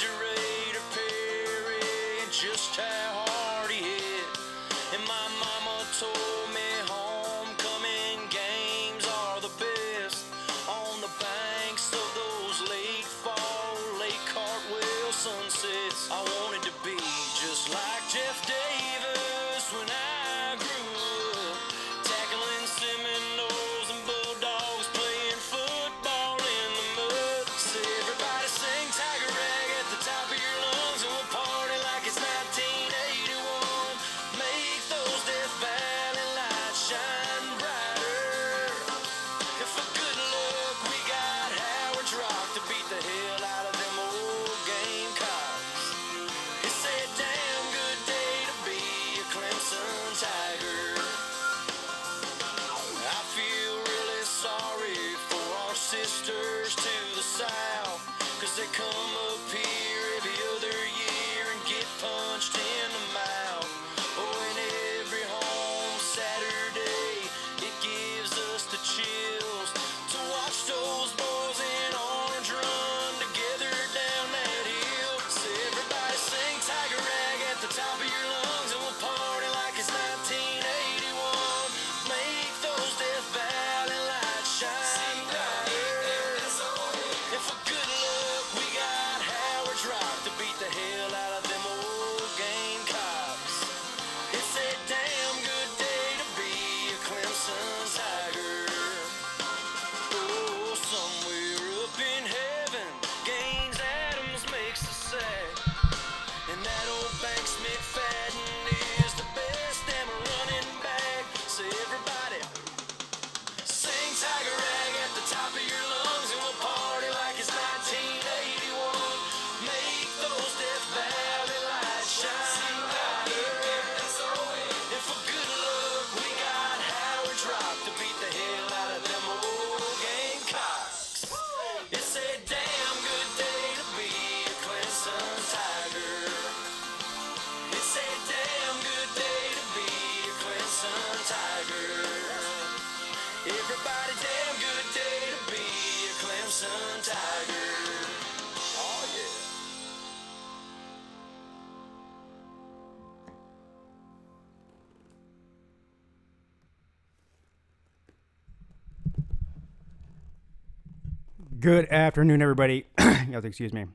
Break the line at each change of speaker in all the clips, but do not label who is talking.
refrigerator Perry and just how hard he hit. And my mama told me homecoming games are the best. On the banks of those late fall, late cartwheel sunsets. I wanted to be just like Jeff Davis when I grew up, tackling Seminoles and Bulldogs, playing football in the mud. So everybody sing Tiger Rag at the top of your lungs, and we'll party like it's 1981. Make those Death Valley lights shine brighter. And for good luck, we got Howard's Rock to beat the hell out of them old Gamecocks. It's a damn good day to be a Clemson Tiger. I feel really sorry for our sisters to the south, 'cause they come up here every other year and get punched in the mouth. Oh, and every home Saturday, it gives us the chills to watch those boys in orange run together down that hill. So everybody sing Tiger Rag at the top of your lungs, and we'll party like it's 1981. Make those Death Valley lights shine brighter. And for good luck, we got Howard's Rock to beat the hell out of them old Gamecocks. It's a damn good day to be a Clemson Tiger. Oh, somewhere up in heaven, Gaines Adams makes a sack, and that old Banks McFadden is the best damn running back. So everybody sing Tiger Rag at the top of your lungs, and we'll party like it's 1981. Make those Death Valley lights shine brighter. And for good luck, we got Howard's Rock to beat the hell out of them old Gamecocks. It's a damn good day to be a Clemson Tiger. It's a damn good day to be a Clemson Tiger. Everybody, damn good day to be a Clemson Tiger. Oh yeah.
Good afternoon, everybody. You have to excuse me.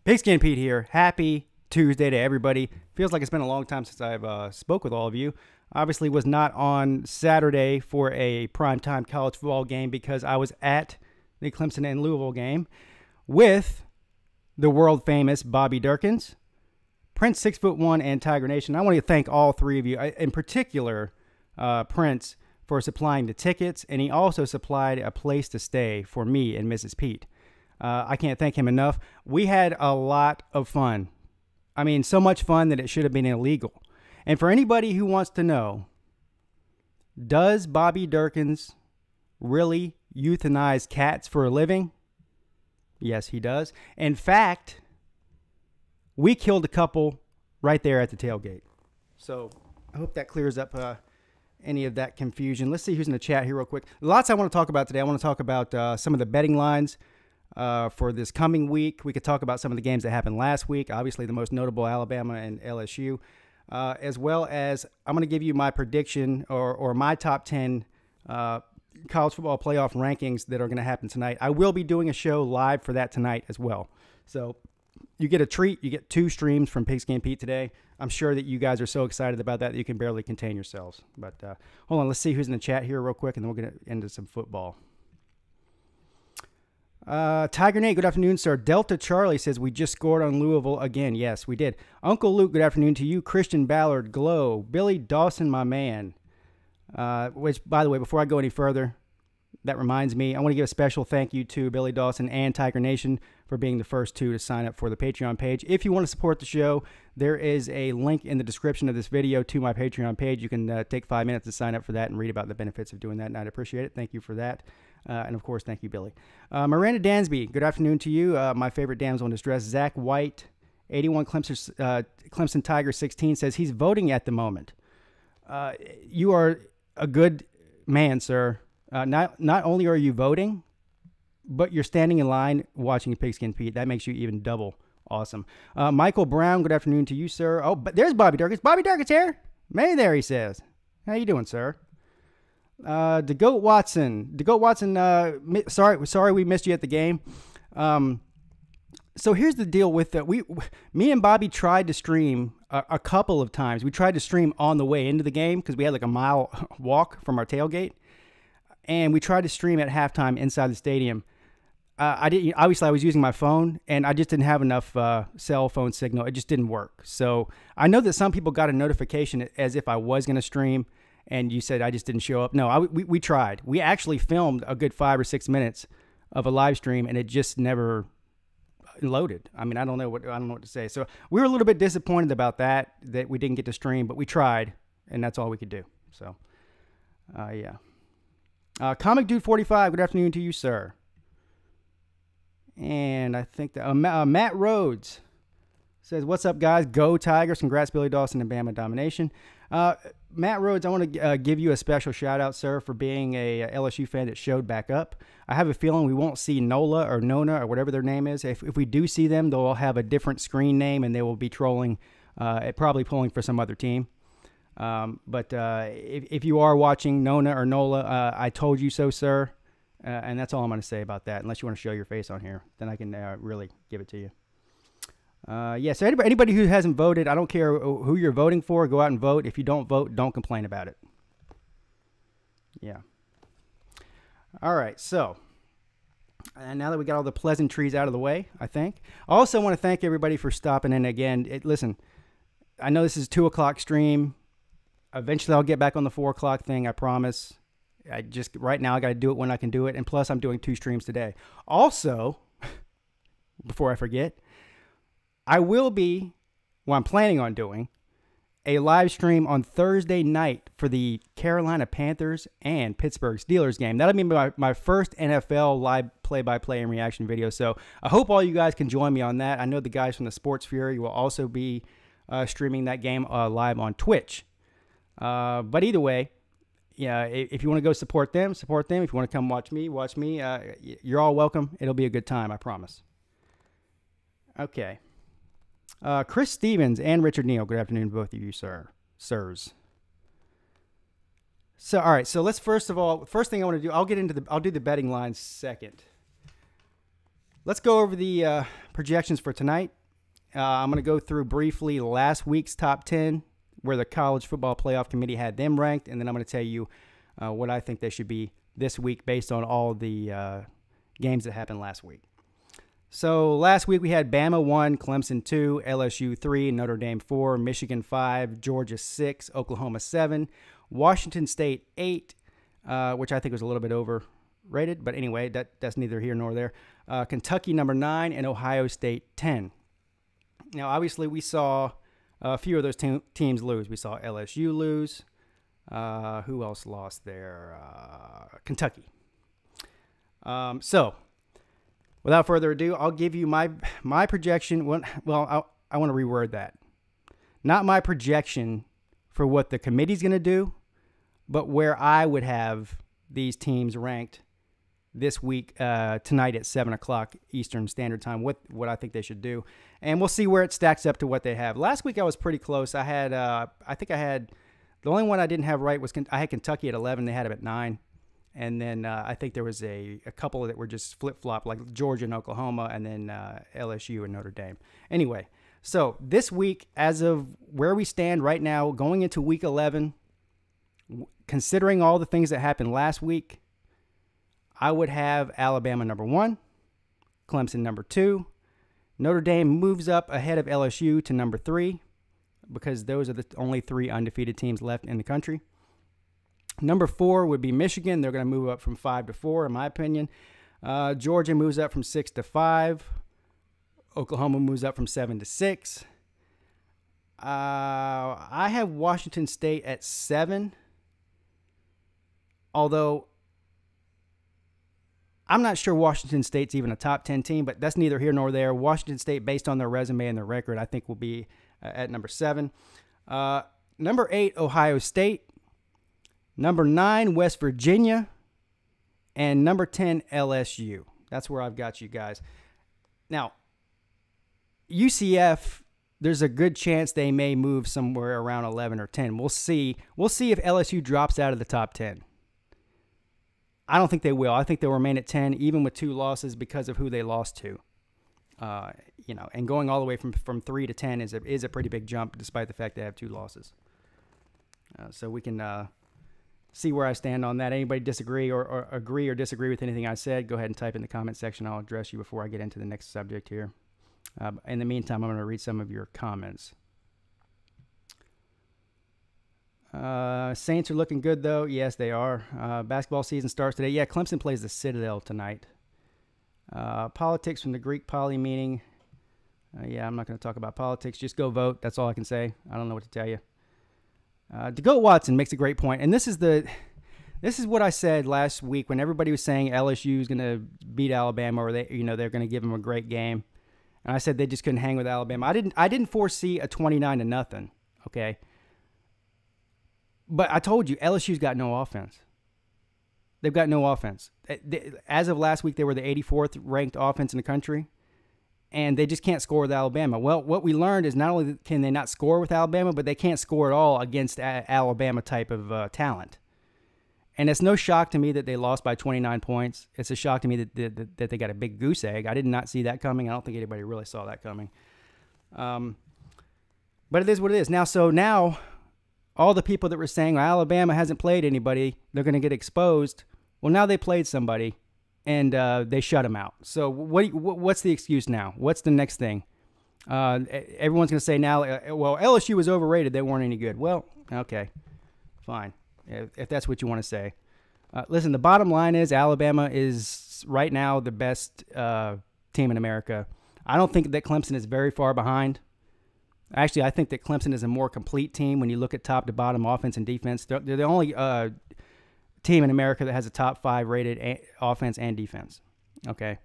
Pigskin Pete here. Happy Tuesday to everybody. Feels like it's been a long time since I've spoke with all of you. Obviously was not on Saturday for a primetime college football game because I was at the Clemson and Louisville game with the world famous Bobby Durkins, Prince 6'1", and Tiger Nation. I want to thank all three of you, in particular Prince, for supplying the tickets, and he also supplied a place to stay for me and Mrs. Pete. I can't thank him enough. We had a lot of fun. I mean, so much fun that it should have been illegal. And for anybody who wants to know, does Bobby Durkins really euthanize cats for a living? Yes, he does. In fact, we killed a couple right there at the tailgate. So I hope that clears up any of that confusion. Let's see who's in the chat here real quick. Lots I want to talk about today. I want to talk about some of the betting lines for this coming week. We could talk about some of the games that happened last week. Obviously, the most notable, Alabama and LSU. As well as I'm going to give you my prediction or my top 10 college football playoff rankings that are going to happen tonight. I will be doing a show live for that tonight as well. So you get a treat. You get 2 streams from Pigskin Pete today. I'm sure that you guys are so excited about that you can barely contain yourselves. But hold on, let's see who's in the chat here real quick, and then we'll get into some football. Tiger Nate, good afternoon, sir. Delta Charlie says we just scored on Louisville again. Yes, we did. Uncle Luke, good afternoon to you. Christian Ballard, Glow. Billy Dawson, my man. Which, by the way, before I go any further, that reminds me, I want to give a special thank you to Billy Dawson and Tiger Nation for being the first 2 to sign up for the Patreon page. If you want to support the show, there is a link in the description of this video to my Patreon page. You can take 5 minutes to sign up for that and read about the benefits of doing that, and I'd appreciate it. Thank you for that. And, of course, thank you, Billy. Miranda Dansby, good afternoon to you. My favorite damsel in distress, Zach White, 81 Clemson Tiger 16, says he's voting at the moment. You are a good man, sir. Not only are you voting, but you're standing in line watching Pigskin Pete. That makes you even double Awesome. Michael Brown, good afternoon to you, sir. Oh, but there's Bobby Durkins. Bobby Durkins here. May there, he says. How you doing, sir? DeGoat Watson. DeGoat Watson, sorry we missed you at the game. So here's the deal with that. Me and Bobby tried to stream a couple of times. We tried to stream on the way into the game because we had like a mile walk from our tailgate. And we tried to stream at halftime inside the stadium. Obviously, I was using my phone, and I just didn't have enough cell phone signal. It just didn't work. So I know that some people got a notification as if I was going to stream, and you said I just didn't show up. No, we tried. We actually filmed a good 5 or 6 minutes of a live stream, and it just never loaded. I mean, I don't know what to say. So we were a little bit disappointed about that we didn't get to stream, but we tried, and that's all we could do. So, yeah. Comic Dude 45. Good afternoon to you, sir. And I think that Matt Rhodes says, "What's up, guys? Go Tigers! Congrats, Billy Dawson and Bama domination." Matt Rhodes, I want to give you a special shout out, sir, for being a LSU fan that showed back up. I have a feeling we won't see Nola or Nona or whatever their name is. If we do see them, they'll have a different screen name and they will be trolling, probably pulling for some other team. But if you are watching Nona or Nola, I told you so, sir. And that's all I'm going to say about that. Unless you want to show your face on here, then I can really give it to you. Yeah, so anybody who hasn't voted, I don't care who you're voting for, go out and vote. If you don't vote, don't complain about it. Yeah. All right, so and now that we got all the pleasantries out of the way, I think. I also want to thank everybody for stopping in again. Listen, I know this is 2 o'clock stream. Eventually, I'll get back on the 4 o'clock thing, I promise. Right now, I got to do it when I can do it. And plus, I'm doing 2 streams today. Also, before I forget, I'm planning on doing a live stream on Thursday night for the Carolina Panthers and Pittsburgh Steelers game. That'll be my first NFL live play-by-play and reaction video. So I hope all you guys can join me on that. I know the guys from the Sports Fury will also be streaming that game live on Twitch. But either way, yeah, if you want to go support them, support them. If you want to come watch me, you're all welcome. It'll be a good time, I promise. Okay. Chris Stevens and Richard Neal, good afternoon to both of you, sirs. So, all right, so let's first thing I want to do, I'll do the betting lines second. Let's go over the projections for tonight. I'm going to go through briefly last week's top 10, where the College Football Playoff Committee had them ranked, and then I'm going to tell you what I think they should be this week based on all the games that happened last week. So last week we had Bama 1, Clemson 2, LSU 3, Notre Dame 4, Michigan 5, Georgia 6, Oklahoma 7, Washington State 8, which I think was a little bit overrated, but anyway, that's neither here nor there. Kentucky number 9, and Ohio State 10. Now, obviously, we saw a few of those teams lose. We saw LSU lose. Who else lost there? Kentucky. So, without further ado, I'll give you my projection. Well, I want to reword that. Not my projection for what the committee's going to do, but where I would have these teams ranked this week, tonight at 7 o'clock Eastern Standard Time, what I think they should do. And we'll see where it stacks up to what they have. Last week I was pretty close. I think I had, the only one I didn't have right was, I had Kentucky at 11. They had them at 9. And then I think there was a couple that were just flip-flop, like Georgia and Oklahoma, and then LSU and Notre Dame. Anyway, so this week, as of where we stand right now, going into week 11, considering all the things that happened last week, I would have Alabama number 1, Clemson number 2. Notre Dame moves up ahead of LSU to number 3 because those are the only 3 undefeated teams left in the country. Number 4 would be Michigan. They're going to move up from 5 to 4, in my opinion. Georgia moves up from 6 to 5. Oklahoma moves up from 7 to 6. I have Washington State at 7, although I'm not sure Washington State's even a top 10 team, but that's neither here nor there. Washington State, based on their resume and their record, I think will be at number 7. Number 8, Ohio State. Number 9, West Virginia. And number 10, LSU. That's where I've got you guys. Now, UCF, there's a good chance they may move somewhere around 11 or 10. We'll see. We'll see if LSU drops out of the top 10. I don't think they will. I think they'll remain at 10, even with 2 losses because of who they lost to. And going all the way from 3 to 10 is a pretty big jump, despite the fact they have 2 losses. So we can see where I stand on that. Anybody disagree or agree or disagree with anything I said, go ahead and type in the comment section. I'll address you before I get into the next subject here. In the meantime, I'm going to read some of your comments. Saints are looking good, though. Yes, they are. Basketball season starts today. Yeah, Clemson plays the Citadel tonight. Politics from the Greek poly meeting. Yeah, I'm not going to talk about politics. Just go vote. That's all I can say. I don't know what to tell you. DeGoat Watson makes a great point, and this is what I said last week when everybody was saying LSU is going to beat Alabama, or they're going to give them a great game, and I said they just couldn't hang with Alabama. I didn't foresee a 29-0. Okay. But I told you, LSU's got no offense. They've got no offense. As of last week, they were the 84th ranked offense in the country, and they just can't score with Alabama. Well, what we learned is not only can they not score with Alabama, but they can't score at all against Alabama type of talent. And it's no shock to me that they lost by 29 points. It's a shock to me that they got a big goose egg. I did not see that coming. I don't think anybody really saw that coming. But it is what it is. Now, all the people that were saying, well, Alabama hasn't played anybody, they're going to get exposed. Well, now they played somebody, and they shut them out. So what's the excuse now? What's the next thing? Everyone's going to say now, well, LSU was overrated. They weren't any good. Well, okay, fine, if that's what you want to say. Listen, the bottom line is Alabama is right now the best team in America. I don't think that Clemson is very far behind. Actually, I think that Clemson is a more complete team when you look at top to bottom offense and defense. They're the only team in America that has a top 5 rated offense and defense. Okay,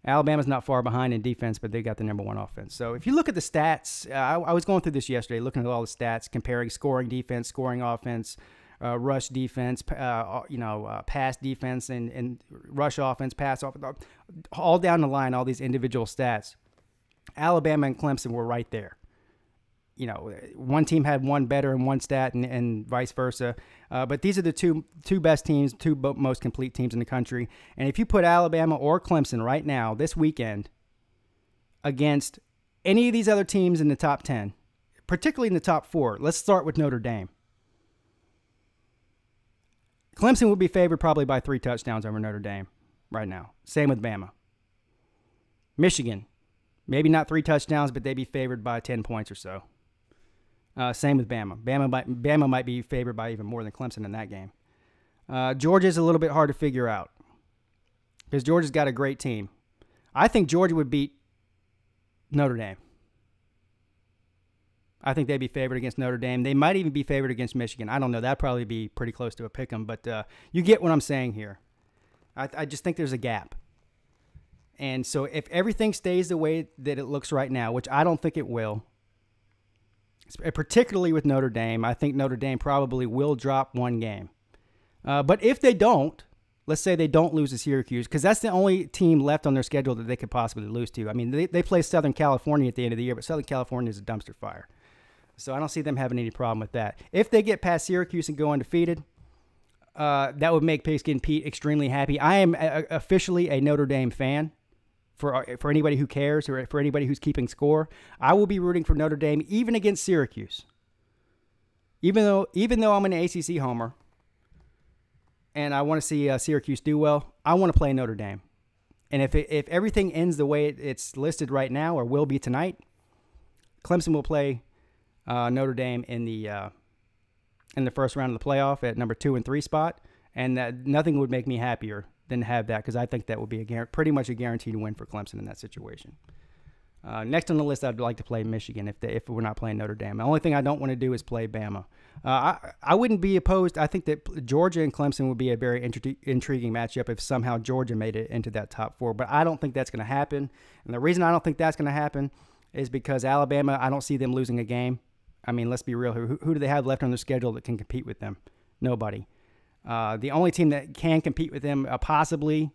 Alabama's not far behind in defense, but they got the number 1 offense. So if you look at the stats, I was going through this yesterday, looking at all the stats, comparing scoring defense, scoring offense, rush defense, pass defense, and rush offense, pass offense, all down the line, all these individual stats. Alabama and Clemson were right there. One team had one better in one stat and vice versa. But these are the two best teams, two most complete teams in the country. And if you put Alabama or Clemson right now, this weekend, against any of these other teams in the top 10, particularly in the top 4, let's start with Notre Dame. Clemson would be favored probably by 3 touchdowns over Notre Dame right now. Same with Bama. Michigan, maybe not 3 touchdowns, but they'd be favored by 10 points or so. Same with Bama. Bama might be favored by even more than Clemson in that game. Georgia's a little bit hard to figure out because Georgia's got a great team. I think Georgia would beat Notre Dame. I think they'd be favored against Notre Dame. They might even be favored against Michigan. I don't know. That'd probably be pretty close to a pick 'em, but you get what I'm saying here. I just think there's a gap. And so if everything stays the way that it looks right now, which I don't think it will, particularly with Notre Dame, I think Notre Dame probably will drop 1 game. But if they don't, let's say they don't lose to Syracuse, because that's the only team left on their schedule that they could possibly lose to. I mean, they play Southern California at the end of the year, but Southern California is a dumpster fire. So I don't see them having any problem with that. If they get past Syracuse and go undefeeted, that would make Pigskin Pete extremely happy. I am officially a Notre Dame fan. For anybody who cares or for anybody who's keeping score, I will be rooting for Notre Dame even against Syracuse. Even though I'm an ACC homer and I want to see Syracuse do well, I want to play Notre Dame. And if everything ends the way it's listed right now or will be tonight, Clemson will play Notre Dame in the first round of the playoff at number 2 and 3 spot, and nothing would make me happier than to have that, because I think that would be pretty much a guaranteed win for Clemson in that situation. Next on the list, I'd like to play Michigan if we're not playing Notre Dame. The only thing I don't want to do is play Bama. I wouldn't be opposed. I think that Georgia and Clemson would be a very intriguing matchup if somehow Georgia made it into that top 4. But I don't think that's going to happen. And the reason I don't think that's going to happen is because Alabama, I don't see them losing a game. I mean, let's be real. Who do they have left on their schedule that can compete with them? Nobody. The only team that can compete with them possibly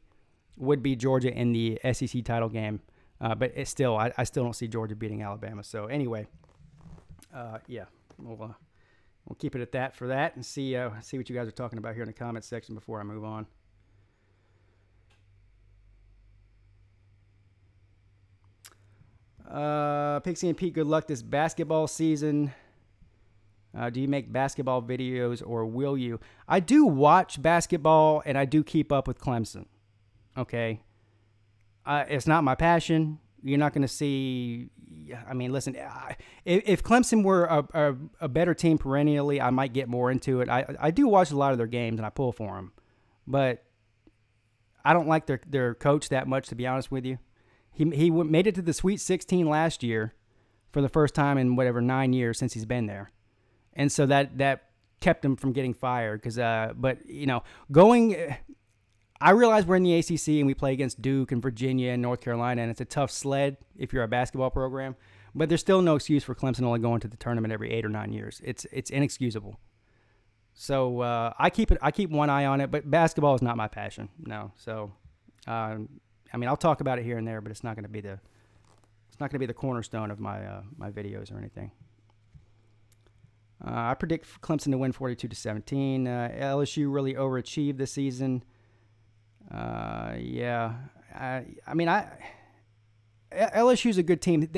would be Georgia in the SEC title game. But it's still, I still don't see Georgia beating Alabama. So anyway, yeah, we'll keep it at that for that, and see what you guys are talking about here in the comments section before I move on. Pixie and Pete, good luck this basketball season. Do you make basketball videos, or will you? I do watch basketball, and I do keep up with Clemson. Okay. It's not my passion. You're not going to see. I mean, listen, if Clemson were a better team perennially, I might get more into it. I do watch a lot of their games, and I pull for them. But I don't like their coach that much, to be honest with you. He made it to the Sweet 16 last year for the first time in 9 years since he's been there. And so that kept him from getting fired. But I realize we're in the ACC and we play against Duke and Virginia and North Carolina, and it's a tough sled if you're a basketball program. But there's still no excuse for Clemson only going to the tournament every 8 or 9 years. It's inexcusable. So I keep one eye on it, but basketball is not my passion. No. So I'll talk about it here and there, but it's not going to be the cornerstone of my videos or anything. I predict Clemson to win 42-17. LSU really overachieved this season. Yeah. LSU's a good team.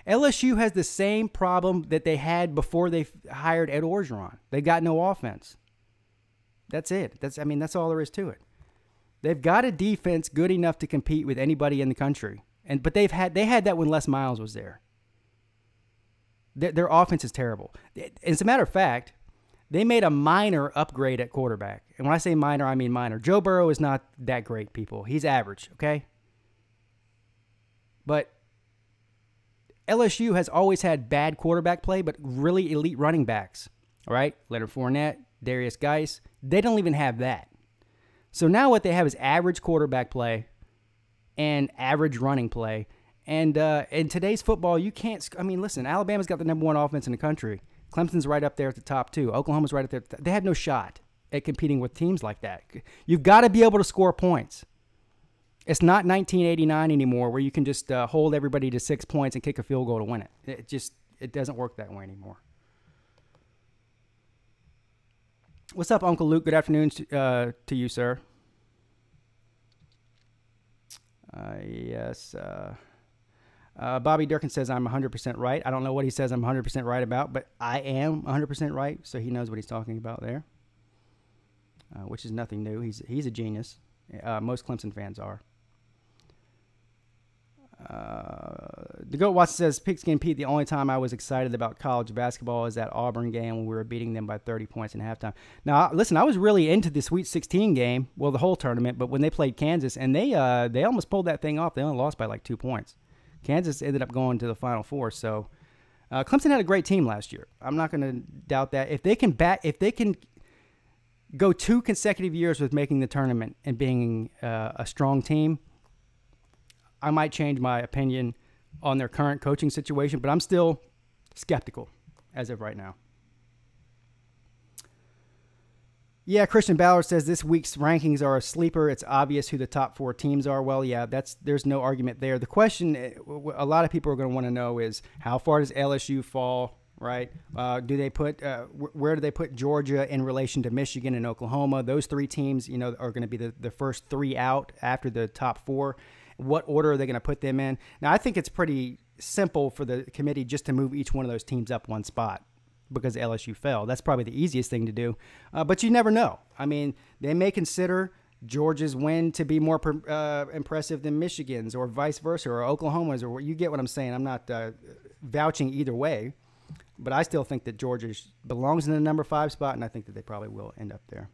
LSU has the same problem that they had before they hired Ed Orgeron. They got no offense. That's it. That's all there is to it. They've got a defense good enough to compete with anybody in the country. But they had that when Les Miles was there. Their offense is terrible. As a matter of fact, they made a minor upgrade at quarterback. And when I say minor, I mean minor. Joe Burrow is not that great, people. He's average, okay? But LSU has always had bad quarterback play, but really elite running backs, all right? Leonard Fournette, Darius Geis. They don't even have that. So now what they have is average quarterback play and average running play. And in today's football, you can't – listen, Alabama's got the number 1 offense in the country. Clemson's right up there at the top 2. Oklahoma's right up there. They have no shot at competing with teams like that. You've got to be able to score points. It's not 1989 anymore where you can just hold everybody to 6 points and kick a field goal to win it. It doesn't work that way anymore. What's up, Uncle Luke? Good afternoon to you, sir. Yes. Bobby Durkin says I'm 100% right. I don't know what he says I'm 100% right about, but I am 100% right, so he knows what he's talking about there, which is nothing new. He's a genius. Most Clemson fans are. The Goat Watson says, Pigskin Pete, the only time I was excited about college basketball is that Auburn game when we were beating them by 30 points in halftime. Now, listen, I was really into the Sweet 16 game, well, the whole tournament, but when they played Kansas, and they almost pulled that thing off. They only lost by like 2 points. Kansas ended up going to the Final Four. So Clemson had a great team last year. I'm not going to doubt that. If they can go 2 consecutive years with making the tournament and being a strong team, I might change my opinion on their current coaching situation, but I'm still skeptical as of right now. Yeah, Christian Ballard says this week's rankings are a sleeper. It's obvious who the top 4 teams are. Well, yeah, there's no argument there. The question a lot of people are going to want to know is how far does LSU fall, right? Do they put where do they put Georgia in relation to Michigan and Oklahoma? Those 3 teams, are going to be the first 3 out after the top 4. What order are they going to put them in? Now, I think it's pretty simple for the committee just to move each one of those teams up 1 spot because LSU fell. That's probably the easiest thing to do. But you never know. They may consider Georgia's win to be more impressive than Michigan's or vice versa or Oklahoma's. Or you get what I'm saying. I'm not vouching either way. But I still think that Georgia belongs in the number 5 spot, and I think that they probably will end up there.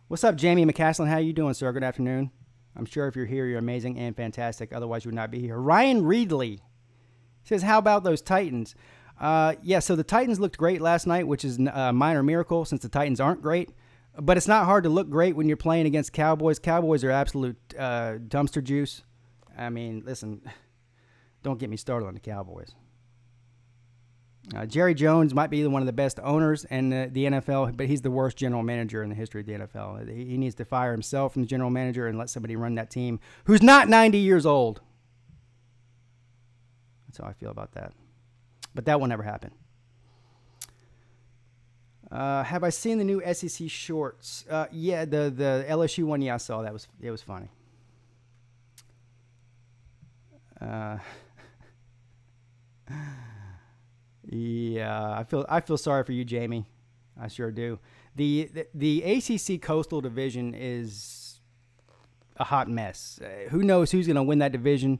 What's up, Jamie McCaslin? How you doing, sir? Good afternoon. I'm sure if you're here, you're amazing and fantastic. Otherwise, you would not be here. Ryan Reedley says, how about those Titans? Yeah, so the Titans looked great last night, which is a minor miracle since the Titans aren't great. But it's not hard to look great when you're playing against Cowboys. Cowboys are absolute dumpster juice. Listen, don't get me started on the Cowboys. Jerry Jones might be one of the best owners in the NFL, but he's the worst general manager in the history of the NFL. He needs to fire himself from the general manager and let somebody run that team who's not 90 years old. That's how I feel about that. But that will never happen. Have I seen the new SEC shorts? Yeah, the LSU one. Yeah, I saw that. It was funny. Yeah, I feel sorry for you, Jamie. I sure do. The ACC Coastal Division is a hot mess. Who knows who's going to win that division?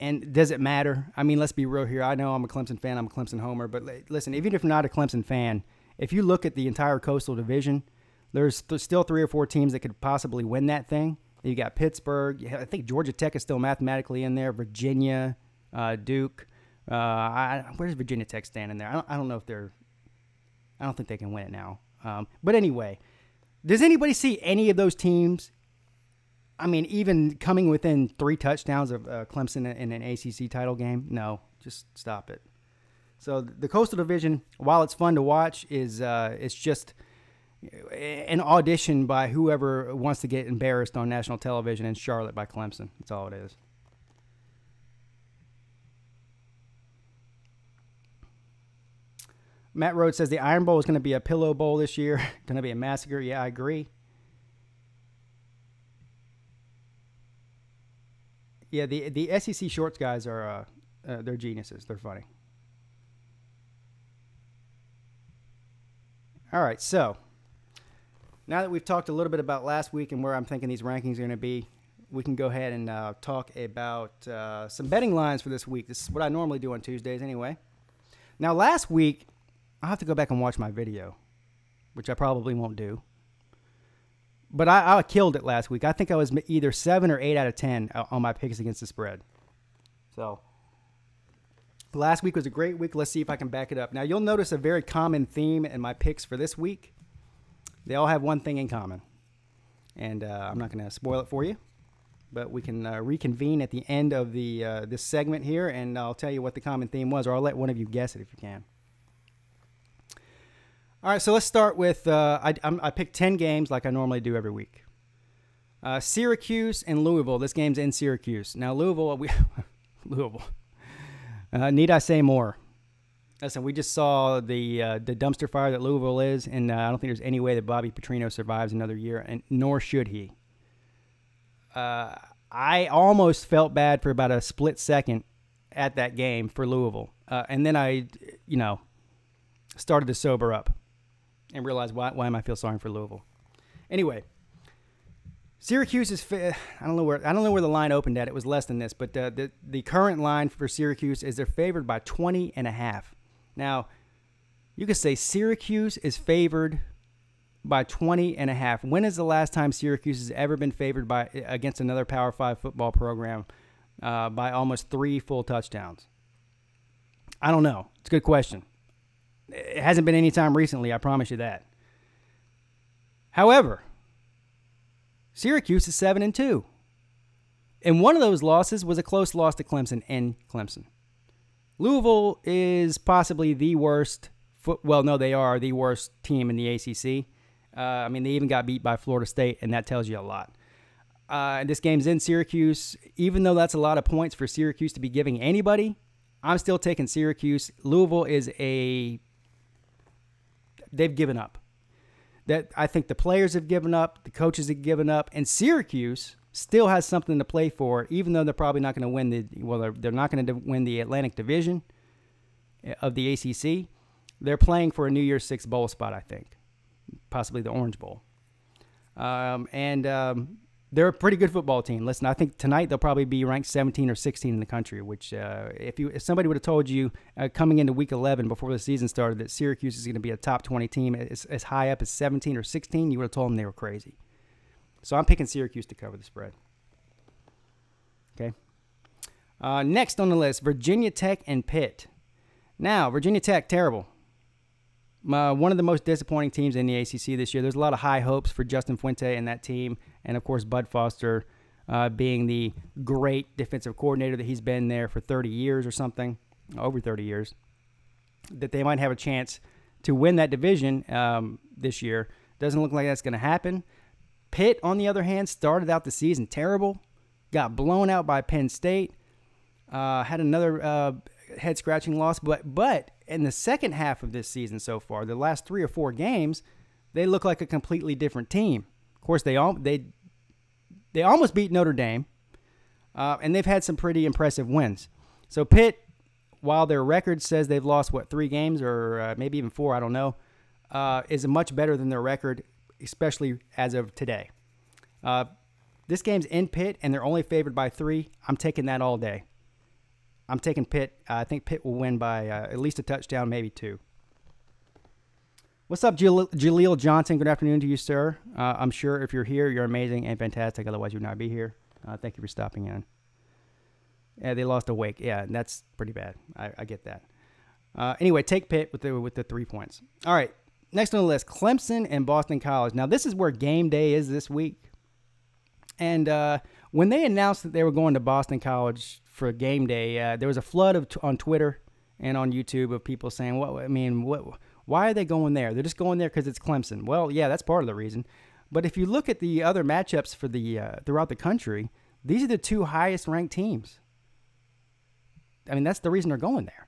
And does it matter? I mean, let's be real here. I know I'm a Clemson fan. I'm a Clemson homer. But listen, even if you're not a Clemson fan, if you look at the entire Coastal Division, there's still 3 or 4 teams that could possibly win that thing. You got Pittsburgh. I think Georgia Tech is still mathematically in there. Virginia, Duke. Where's Virginia Tech stand in there? I don't know if they're. I don't think they can win it now. But anyway, does anybody see any of those teams? I mean, even coming within 3 touchdowns of Clemson in an ACC title game? No, just stop it. So the Coastal Division, while it's fun to watch, is it's just an audition by whoever wants to get embarrassed on national television in Charlotte by Clemson. That's all it is. Matt Rhodes says the Iron Bowl is going to be a pillow bowl this year. Going to be a massacre. Yeah, I agree. Yeah, the SEC shorts guys are they're geniuses. They're funny. All right, so now that we've talked a little bit about last week and where I'm thinking these rankings are going to be, we can go ahead and talk about some betting lines for this week. This is what I normally do on Tuesdays anyway. Now, last week, I'll have to go back and watch my video, which I probably won't do. But I killed it last week. I think I was either 7 or 8 out of 10 on my picks against the spread. So last week was a great week. Let's see if I can back it up. Now, you'll notice a very common theme in my picks for this week. They all have one thing in common. And I'm not going to spoil it for you. But we can reconvene at the end of this segment here, and I'll tell you what the common theme was, or I'll let one of you guess it if you can. All right, so let's start with, I picked 10 games like I normally do every week. Syracuse and Louisville. This game's in Syracuse. Now, Louisville, need I say more? Listen, we just saw the dumpster fire that Louisville is, and I don't think there's any way that Bobby Petrino survives another year, and nor should he. I almost felt bad for about a split second at that game for Louisville. And then I, started to sober up and realize why am I feel sorry for Louisville. Anyway, Syracuse is I don't know where the line opened at. It was less than this, but the current line for Syracuse is they're favored by 20.5. Now, you could say Syracuse is favored by 20.5. When is the last time Syracuse has ever been favored against another Power 5 football program by almost 3 full touchdowns? I don't know. It's a good question. It hasn't been any time recently, I promise you that. However, Syracuse is 7-2. And one of those losses was a close loss to Clemson in Clemson. Louisville is possibly the worst. They are the worst team in the ACC. They even got beat by Florida State, and that tells you a lot. This game's in Syracuse. Even though that's a lot of points for Syracuse to be giving anybody, I'm still taking Syracuse. Louisville they've given up. I think the players have given up, the coaches have given up, and Syracuse still has something to play for, even though they're probably not going to win they're not going to win the Atlantic Division of the ACC. They're playing for a New Year's Six bowl spot, I think. Possibly the Orange Bowl. They're a pretty good football team. Listen, I think tonight they'll probably be ranked 17 or 16 in the country, which if somebody would have told you coming into week 11 before the season started that Syracuse is going to be a top 20 team as high up as 17 or 16, you would have told them they were crazy. So I'm picking Syracuse to cover the spread. Okay. Next on the list, Virginia Tech and Pitt. Now, Virginia Tech, terrible. One of the most disappointing teams in the ACC this year. There's a lot of high hopes for Justin Fuente and that team, and of course Bud Foster being the great defensive coordinator that he's been there for 30 years or something, over 30 years. that they might have a chance to win that division this year. Doesn't look like that's going to happen. Pitt, on the other hand, started out the season terrible, got blown out by Penn State, had another head-scratching loss. But in the second half of this season so far, the last 3 or 4 games, they look like a completely different team. Of course, they almost beat Notre Dame, and they've had some pretty impressive wins. So Pitt, while their record says they've lost, 3 games or maybe even 4, I don't know, is much better than their record, especially as of today. This game's in Pitt, and they're only favored by 3. I'm taking that all day. I'm taking Pitt. I think Pitt will win by at least a touchdown, maybe 2. What's up, Jaleel Johnson? Good afternoon to you, sir. I'm sure if you're here, you're amazing and fantastic. Otherwise, you would not be here. Thank you for stopping in. Yeah, they lost a Wake. Yeah, that's pretty bad. I get that. Anyway, take Pitt with the 3 points. All right, next on the list, Clemson and Boston College. Now, this is where game day is this week. And when they announced that they were going to Boston College for game day, there was a flood on Twitter and on YouTube of people saying, why are they going there? They're just going there because it's Clemson. Well, yeah, that's part of the reason. But if you look at the other matchups for throughout the country, these are the 2 highest ranked teams. I mean, that's the reason they're going there.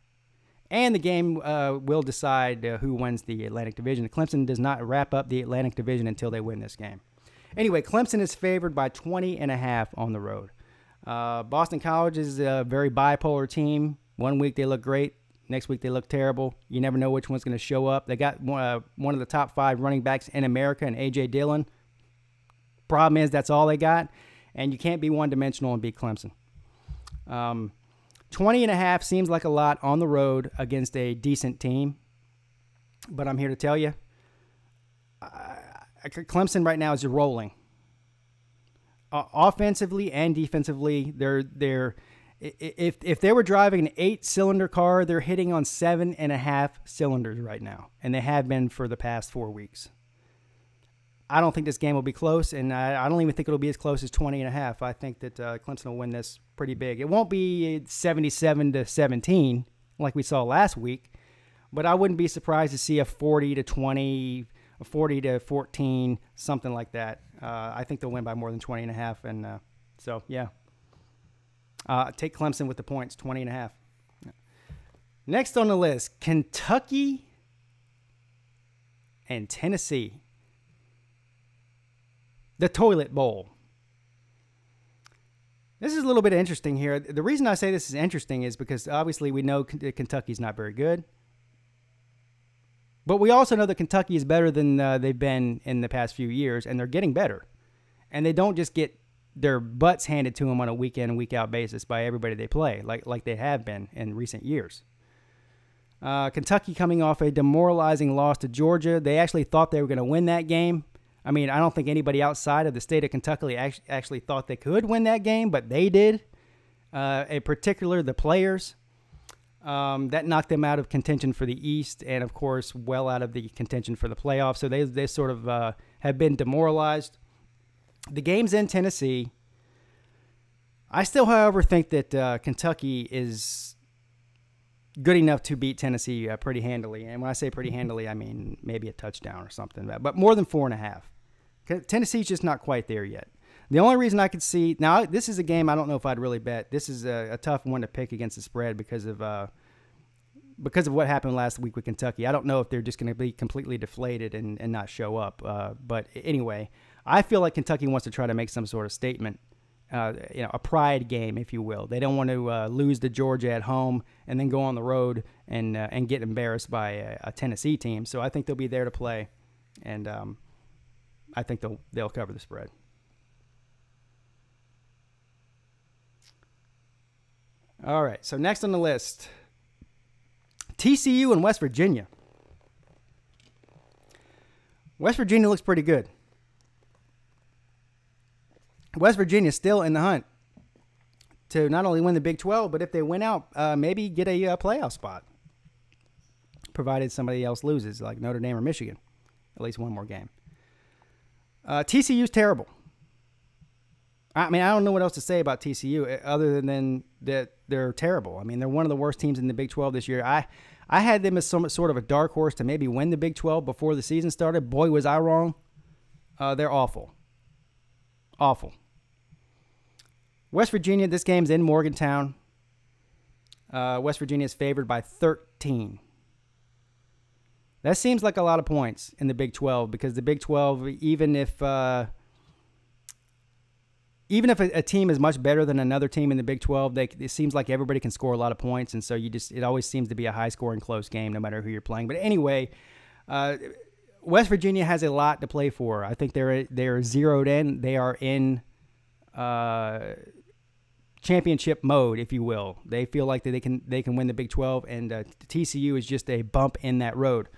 And the game will decide who wins the Atlantic Division. Clemson does not wrap up the Atlantic Division until they win this game. Anyway, Clemson is favored by 20.5 on the road. Boston College is a very bipolar team. One week they look great. Next week they look terrible. You never know which one's going to show up. They got one of the top 5 running backs in America, and A.J. Dillon. Problem is that's all they got, and you can't be one-dimensional and beat Clemson. 20.5 seems like a lot on the road against a decent team, but I'm here to tell you, Clemson right now is rolling. Offensively and defensively, if they were driving an 8-cylinder car, they're hitting on 7.5 cylinders right now, and they have been for the past 4 weeks. I don't think this game will be close, and I don't even think it'll be as close as 20.5. I think that Clemson will win this pretty big. It won't be 77-17 like we saw last week, but I wouldn't be surprised to see a 40-20, a 40-14, something like that. I think they'll win by more than 20.5, and so yeah. Take Clemson with the points, 20.5. Next on the list, Kentucky and Tennessee. The Toilet Bowl. This is a little bit interesting here. The reason I say this is interesting is because obviously we know Kentucky's not very good. But we also know that Kentucky is better than they've been in the past few years, and they're getting better. And they don't just get their butts handed to them on a week-in and week-out basis by everybody they play, like they have been in recent years. Kentucky coming off a demoralizing loss to Georgia. They actually thought they were going to win that game. I mean, I don't think anybody outside of the state of Kentucky actually thought they could win that game, but they did. In particular, the players. That knocked them out of contention for the East and, of course, well out of the contention for the playoffs. So they sort of have been demoralized. The game's in Tennessee. I still, however, think that Kentucky is good enough to beat Tennessee pretty handily. And when I say pretty handily, I mean maybe a touchdown or something. But more than 4.5. Tennessee's just not quite there yet. The only reason I could see – now, this is a game I don't know if I'd really bet. This is a tough one to pick against the spread because of what happened last week with Kentucky. I don't know if they're just going to be completely deflated and not show up. But anyway, I feel like Kentucky wants to try to make some sort of statement, a pride game, if you will. They don't want to lose to Georgia at home and then go on the road and get embarrassed by a Tennessee team. So I think they'll be there to play, and I think they'll cover the spread. All right, so next on the list, TCU and West Virginia. West Virginia looks pretty good. West Virginia still in the hunt to not only win the Big 12, but if they win out, maybe get a playoff spot, provided somebody else loses, like Notre Dame or Michigan, at least one more game. TCU's terrible. I mean, I don't know what else to say about TCU other than that they're terrible. I mean, they're one of the worst teams in the Big 12 this year. I had them as some sort of a dark horse to maybe win the Big 12 before the season started. Boy, was I wrong. They're awful. Awful. West Virginia, this game's in Morgantown. West Virginia is favored by 13. That seems like a lot of points in the Big 12 because the Big 12, even if a team is much better than another team in the Big 12, it seems like everybody can score a lot of points, and so it always seems to be a high-scoring, close game no matter who you're playing. But anyway, West Virginia has a lot to play for. I think they're zeroed in. They are in championship mode, if you will. They feel like that they can win the Big 12, and TCU is just a bump in that road.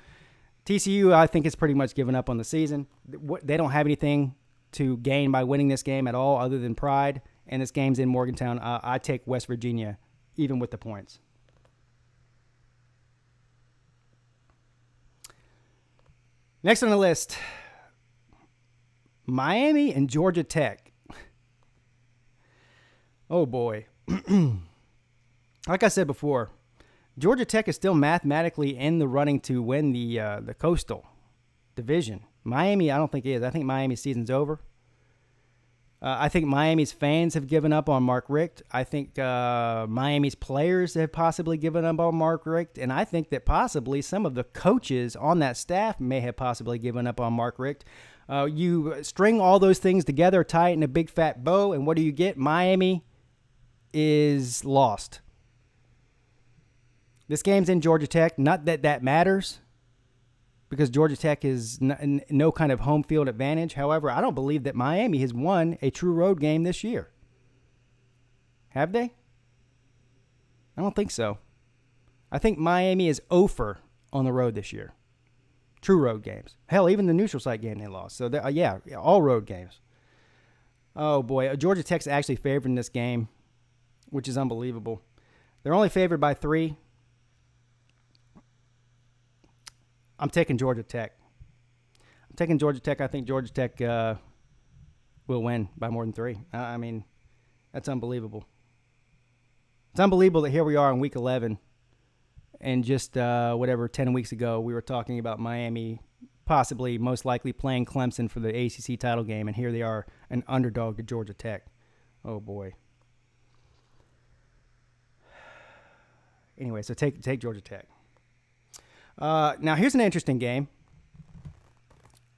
TCU, I think, is pretty much given up on the season. They don't have anything to gain by winning this game at all other than pride, and this game's in Morgantown. I take West Virginia, even with the points. Next on the list, Miami and Georgia Tech. Oh, boy. Like I said before, Georgia Tech is still mathematically in the running to win the Coastal Division. Miami, I don't think is. I think Miami's season's over. I think Miami's fans have given up on Mark Richt. I think Miami's players have possibly given up on Mark Richt. And I think that possibly some of the coaches on that staff may have possibly given up on Mark Richt. You string all those things together, tie it in a big fat bow, and what do you get? Miami is lost. This game's in Georgia Tech. Not that that matters, because Georgia Tech is no kind of home field advantage. However, I don't believe that Miami has won a true road game this year. Have they? I don't think so. I think Miami is 0-for on the road this year. True road games. Hell, even the neutral site game they lost. So, yeah, all road games. Oh, boy. Georgia Tech's actually favored in this game, which is unbelievable. They're only favored by 3. I'm taking Georgia Tech. I think Georgia Tech will win by more than 3. I mean, that's unbelievable. It's unbelievable that here we are in Week 11, and just 10 weeks ago, we were talking about Miami possibly, most likely, playing Clemson for the ACC title game, and here they are, an underdog to Georgia Tech. Oh, boy. Anyway, so take Georgia Tech. Now, here's an interesting game.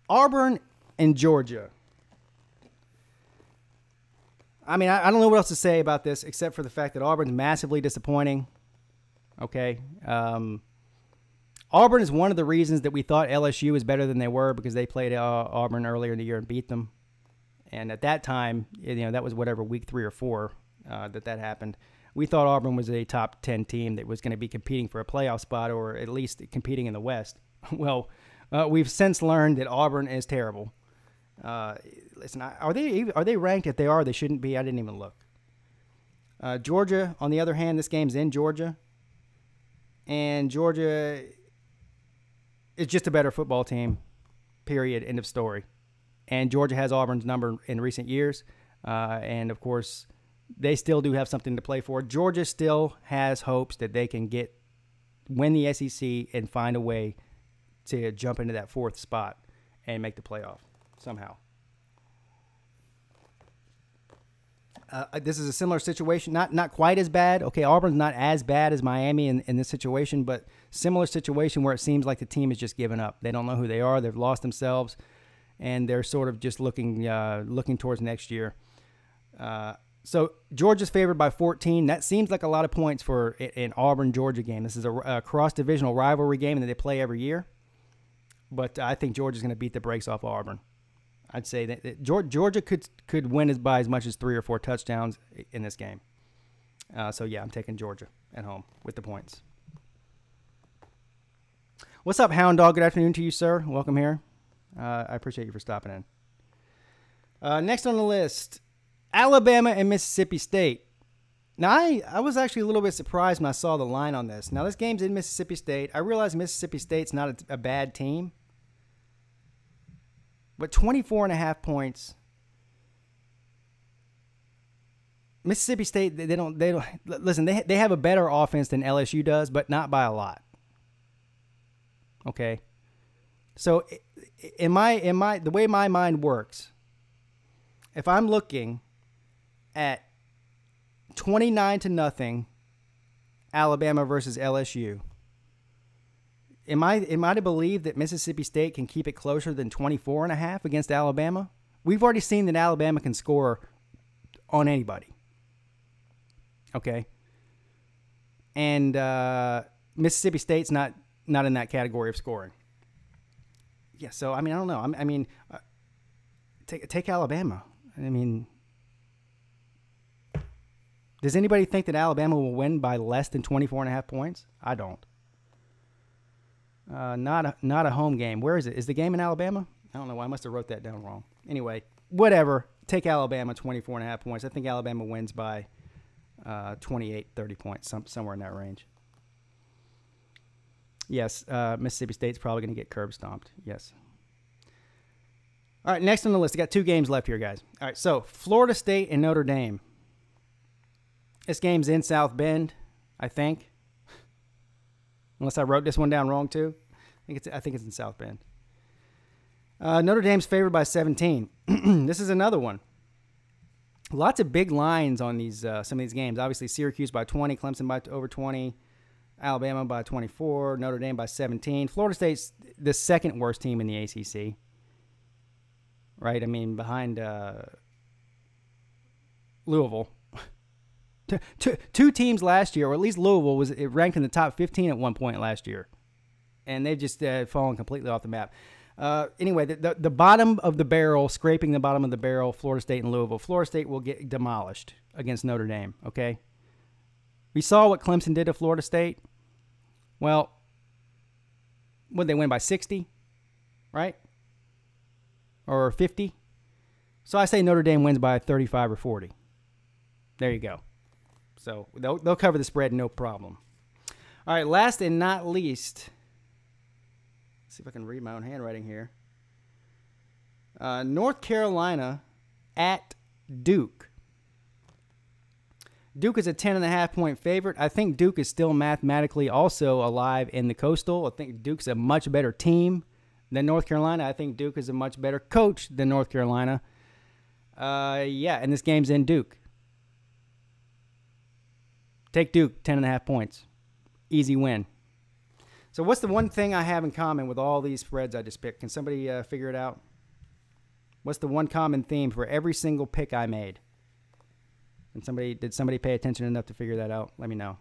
Auburn and Georgia. I mean, I don't know what else to say about this except for the fact that Auburn's massively disappointing. Okay. Auburn is one of the reasons that we thought LSU was better than they were, because they played Auburn earlier in the year and beat them. And at that time, that was week 3 or 4 that happened. We thought Auburn was a top 10 team that was going to be competing for a playoff spot, or at least competing in the West. Well, we've since learned that Auburn is terrible. Listen, are they ranked? If they are, they shouldn't be. I didn't even look. Georgia, on the other hand, this game's in Georgia, and Georgia is just a better football team. Period. End of story. And Georgia has Auburn's number in recent years, and of course, they still do have something to play for. Georgia still has hopes that they can win the SEC and find a way to jump into that 4th spot and make the playoff somehow. This is a similar situation, not quite as bad. Okay, Auburn's not as bad as Miami in this situation, but similar situation where it seems like the team has just given up. They don't know who they are. They've lost themselves, and they're sort of just looking towards next year. So Georgia's favored by 14. That seems like a lot of points for an Auburn-Georgia game. This is a cross-divisional rivalry game that they play every year. But I think Georgia's going to beat the brakes off Auburn. I'd say that Georgia could win by as much as 3 or 4 touchdowns in this game. So, yeah, I'm taking Georgia at home with the points. What's up, Hound Dog? Good afternoon to you, sir. Welcome here. I appreciate you for stopping in. Next on the list, Alabama and Mississippi State. Now, I was actually a little bit surprised when I saw the line on this. Now, this game's in Mississippi State. I realize Mississippi State's not a bad team. But 24.5 points. Mississippi State, they don't listen. They have a better offense than LSU does, but not by a lot. Okay. So, the way my mind works, if I'm looking at 29-0 Alabama versus LSU, am I to believe that Mississippi State can keep it closer than 24.5 against Alabama? We've already seen that Alabama can score on anybody. Okay. And Mississippi State's not in that category of scoring. Yeah, so I don't know. Take Alabama. Does anybody think that Alabama will win by less than 24.5 points? I don't. Not a home game. Where is it? Is the game in Alabama? I don't know. I must have wrote that down wrong. Anyway, whatever. Take Alabama 24.5 points. I think Alabama wins by 28, 30 points, somewhere in that range. Yes, Mississippi State's probably going to get curb stomped. Yes. All right, next on the list. I got 2 games left here, guys. All right, so Florida State and Notre Dame. This game's in South Bend, I think. Unless I wrote this one down wrong, too. I think it's in South Bend. Notre Dame's favored by 17. This is another one. Lots of big lines on these some of these games. Obviously, Syracuse by 20, Clemson by over 20, Alabama by 24, Notre Dame by 17. Florida State's the second worst team in the ACC. Right? Behind Louisville. Two teams last year, or at least Louisville, was ranked in the top 15 at one point last year. And they've just fallen completely off the map. Anyway, the bottom of the barrel, scraping the bottom of the barrel, Florida State and Louisville. Florida State will get demolished against Notre Dame, okay? We saw what Clemson did to Florida State. Well, would they win by 60, right? Or 50? So I say Notre Dame wins by 35 or 40. There you go. So they'll cover the spread, no problem. All right, last and not least, let's see if I can read my own handwriting here. North Carolina at Duke. Duke is a 10.5-point favorite. I think Duke is still mathematically also alive in the Coastal. I think Duke's a much better team than North Carolina. I think Duke is a much better coach than North Carolina. And this game's in Duke. Take Duke, 10.5 points. Easy win. So what's the one thing I have in common with all these spreads I just picked? Can somebody figure it out? What's the one common theme for every single pick I made? And did somebody pay attention enough to figure that out? Let me know.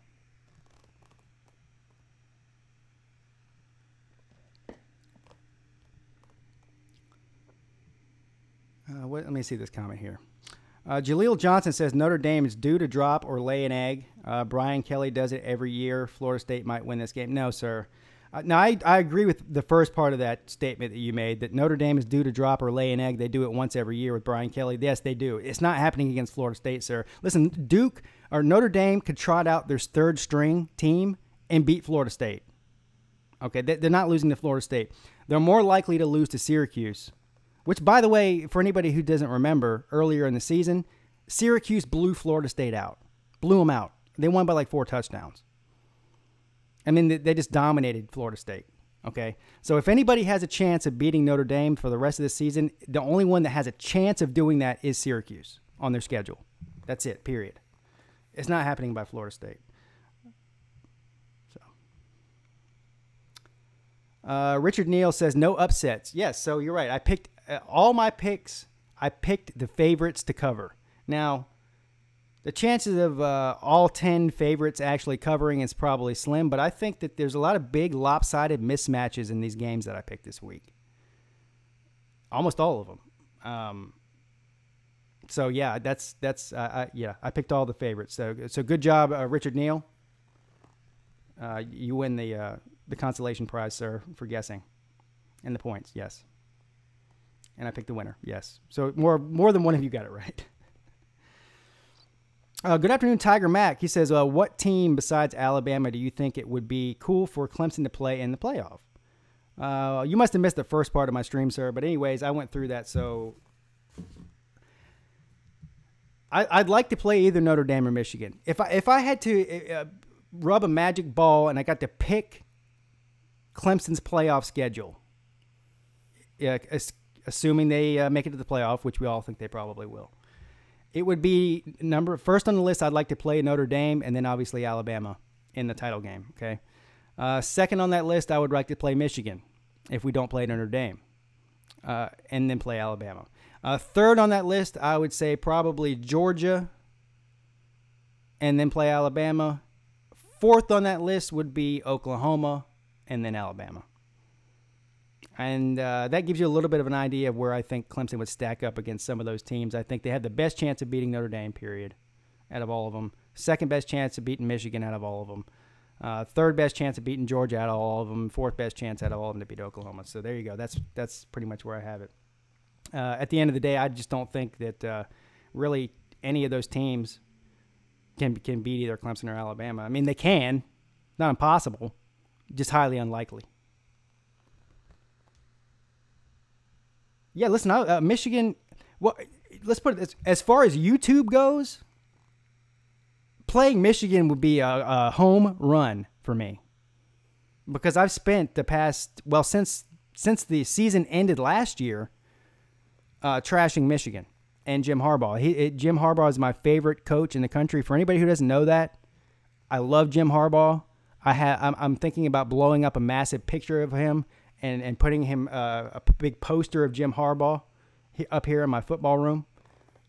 Let me see this comment here. Jaleel Johnson says Notre Dame is due to drop or lay an egg. Brian Kelly does it every year. Florida State might win this game. No, sir. Now, I agree with the first part of that statement that you made, that Notre Dame is due to drop or lay an egg. They do it once every year with Brian Kelly. Yes, they do. It's not happening against Florida State, sir. Listen, Duke or Notre Dame could trot out their third-string team and beat Florida State. Okay, they're not losing to Florida State. They're more likely to lose to Syracuse, which, by the way, for anybody who doesn't remember, earlier in the season, Syracuse blew Florida State out. Blew them out. They won by like 4 touchdowns. They just dominated Florida State. Okay? So if anybody has a chance of beating Notre Dame for the rest of the season, the only one that has a chance of doing that is Syracuse on their schedule. That's it, period. It's not happening by Florida State. Richard Neal says no upsets. Yes, so you're right. I picked all my picks. I picked the favorites to cover. Now, the chances of all 10 favorites actually covering is probably slim, but I think that there's a lot of big lopsided mismatches in these games that I picked this week. Almost all of them. So yeah, I picked all the favorites. So good job, Richard Neal. You win the consolation prize, sir, for guessing, and the points. Yes, and I picked the winner. Yes, so more than one of you got it right. Good afternoon, Tiger Mac. He says, what team besides Alabama do you think it would be cool for Clemson to play in the playoff? You must have missed the first part of my stream, sir. But anyways, I went through that. So I'd like to play either Notre Dame or Michigan. If I had to rub a magic ball and I got to pick Clemson's playoff schedule, assuming they make it to the playoff, which we all think they probably will, it would be first on the list. I'd like to play Notre Dame and then obviously Alabama in the title game. Okay. Second on that list, I would like to play Michigan if we don't play Notre Dame, and then play Alabama. Third on that list, I would say probably Georgia and then play Alabama. Fourth on that list would be Oklahoma and then Alabama. And that gives you a little bit of an idea of where I think Clemson would stack up against some of those teams. I think they have the best chance of beating Notre Dame, period, out of all of them. Second best chance of beating Michigan out of all of them. Third best chance of beating Georgia out of all of them. Fourth best chance out of all of them to beat Oklahoma. So there you go. That's pretty much where I have it. At the end of the day, I just don't think that really any of those teams can beat either Clemson or Alabama. I mean, they can. Not impossible. Just highly unlikely. Yeah, listen, Michigan, well, let's put it this. As far as YouTube goes, playing Michigan would be a home run for me. Because I've spent the past, well, since the season ended last year, trashing Michigan and Jim Harbaugh. Jim Harbaugh is my favorite coach in the country. For anybody who doesn't know that, I love Jim Harbaugh. I'm thinking about blowing up a massive picture of him and putting him a big poster of Jim Harbaugh up here in my football room,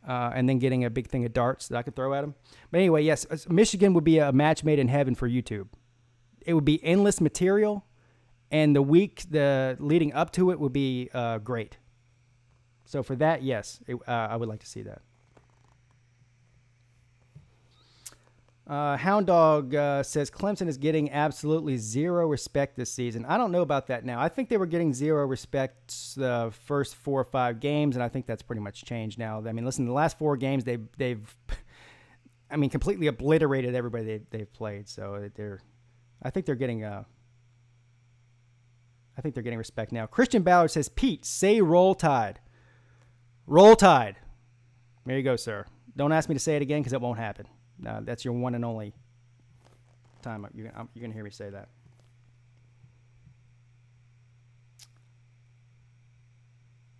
and then getting a big thing of darts that I could throw at him. But anyway, yes, Michigan would be a match made in heaven for YouTube. It would be endless material, and the week leading up to it would be great. So for that, yes, I would like to see that. Hound Dog says Clemson is getting absolutely zero respect this season. I don't know about that now. I think they were getting zero respect the first 4 or 5 games, and I think that's pretty much changed now. I mean, listen, the last 4 games they've I mean, completely obliterated everybody they've played. So I think they're getting respect now. Christian Ballard says, Pete, say Roll Tide. Roll Tide. There you go, sir. Don't ask me to say it again because it won't happen. That's your one and only time you're going to hear me say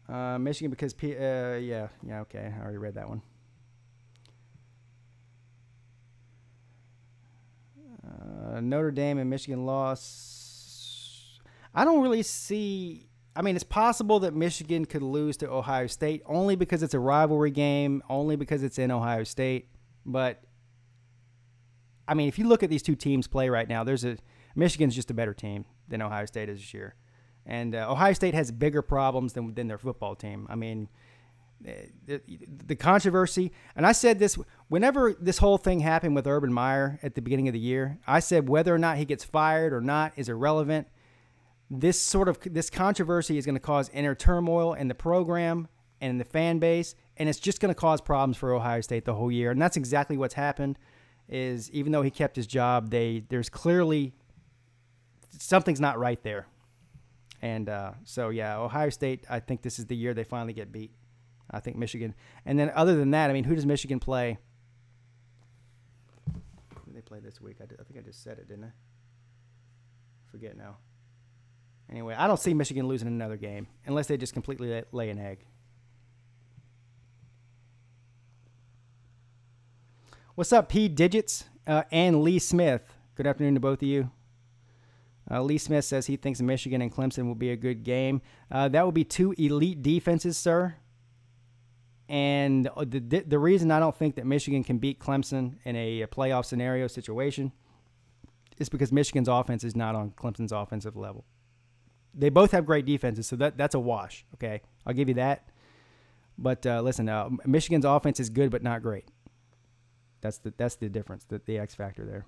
that. Michigan because yeah, okay. I already read that one. Notre Dame and Michigan loss. I don't really see. I mean, it's possible that Michigan could lose to Ohio State only because it's a rivalry game, only because it's in Ohio State. But I mean, if you look at these two teams play right now, Michigan's just a better team than Ohio State is this year. And Ohio State has bigger problems than their football team. I mean, the controversy, and I said this, whenever this whole thing happened with Urban Meyer at the beginning of the year, I said whether or not he gets fired or not is irrelevant. This controversy is going to cause inner turmoil in the program and in the fan base, and it's just going to cause problems for Ohio State the whole year. And that's exactly what's happened. Is even though he kept his job, there's clearly something's not right there. And so, yeah, Ohio State, I think this is the year they finally get beat. I think Michigan. And then other than that, I mean, who does Michigan play? Who do they play this week? I think I just said it, didn't I? Forget now. Anyway, I don't see Michigan losing another game unless they just completely lay an egg. What's up, P. Digits and Lee Smith? Good afternoon to both of you. Lee Smith says he thinks Michigan and Clemson will be a good game. That will be 2 elite defenses, sir. And the reason I don't think that Michigan can beat Clemson in a playoff scenario situation is because Michigan's offense is not on Clemson's offensive level. They both have great defenses, so that's a wash. Okay, I'll give you that. But listen, Michigan's offense is good but not great. That's the difference, the X factor there.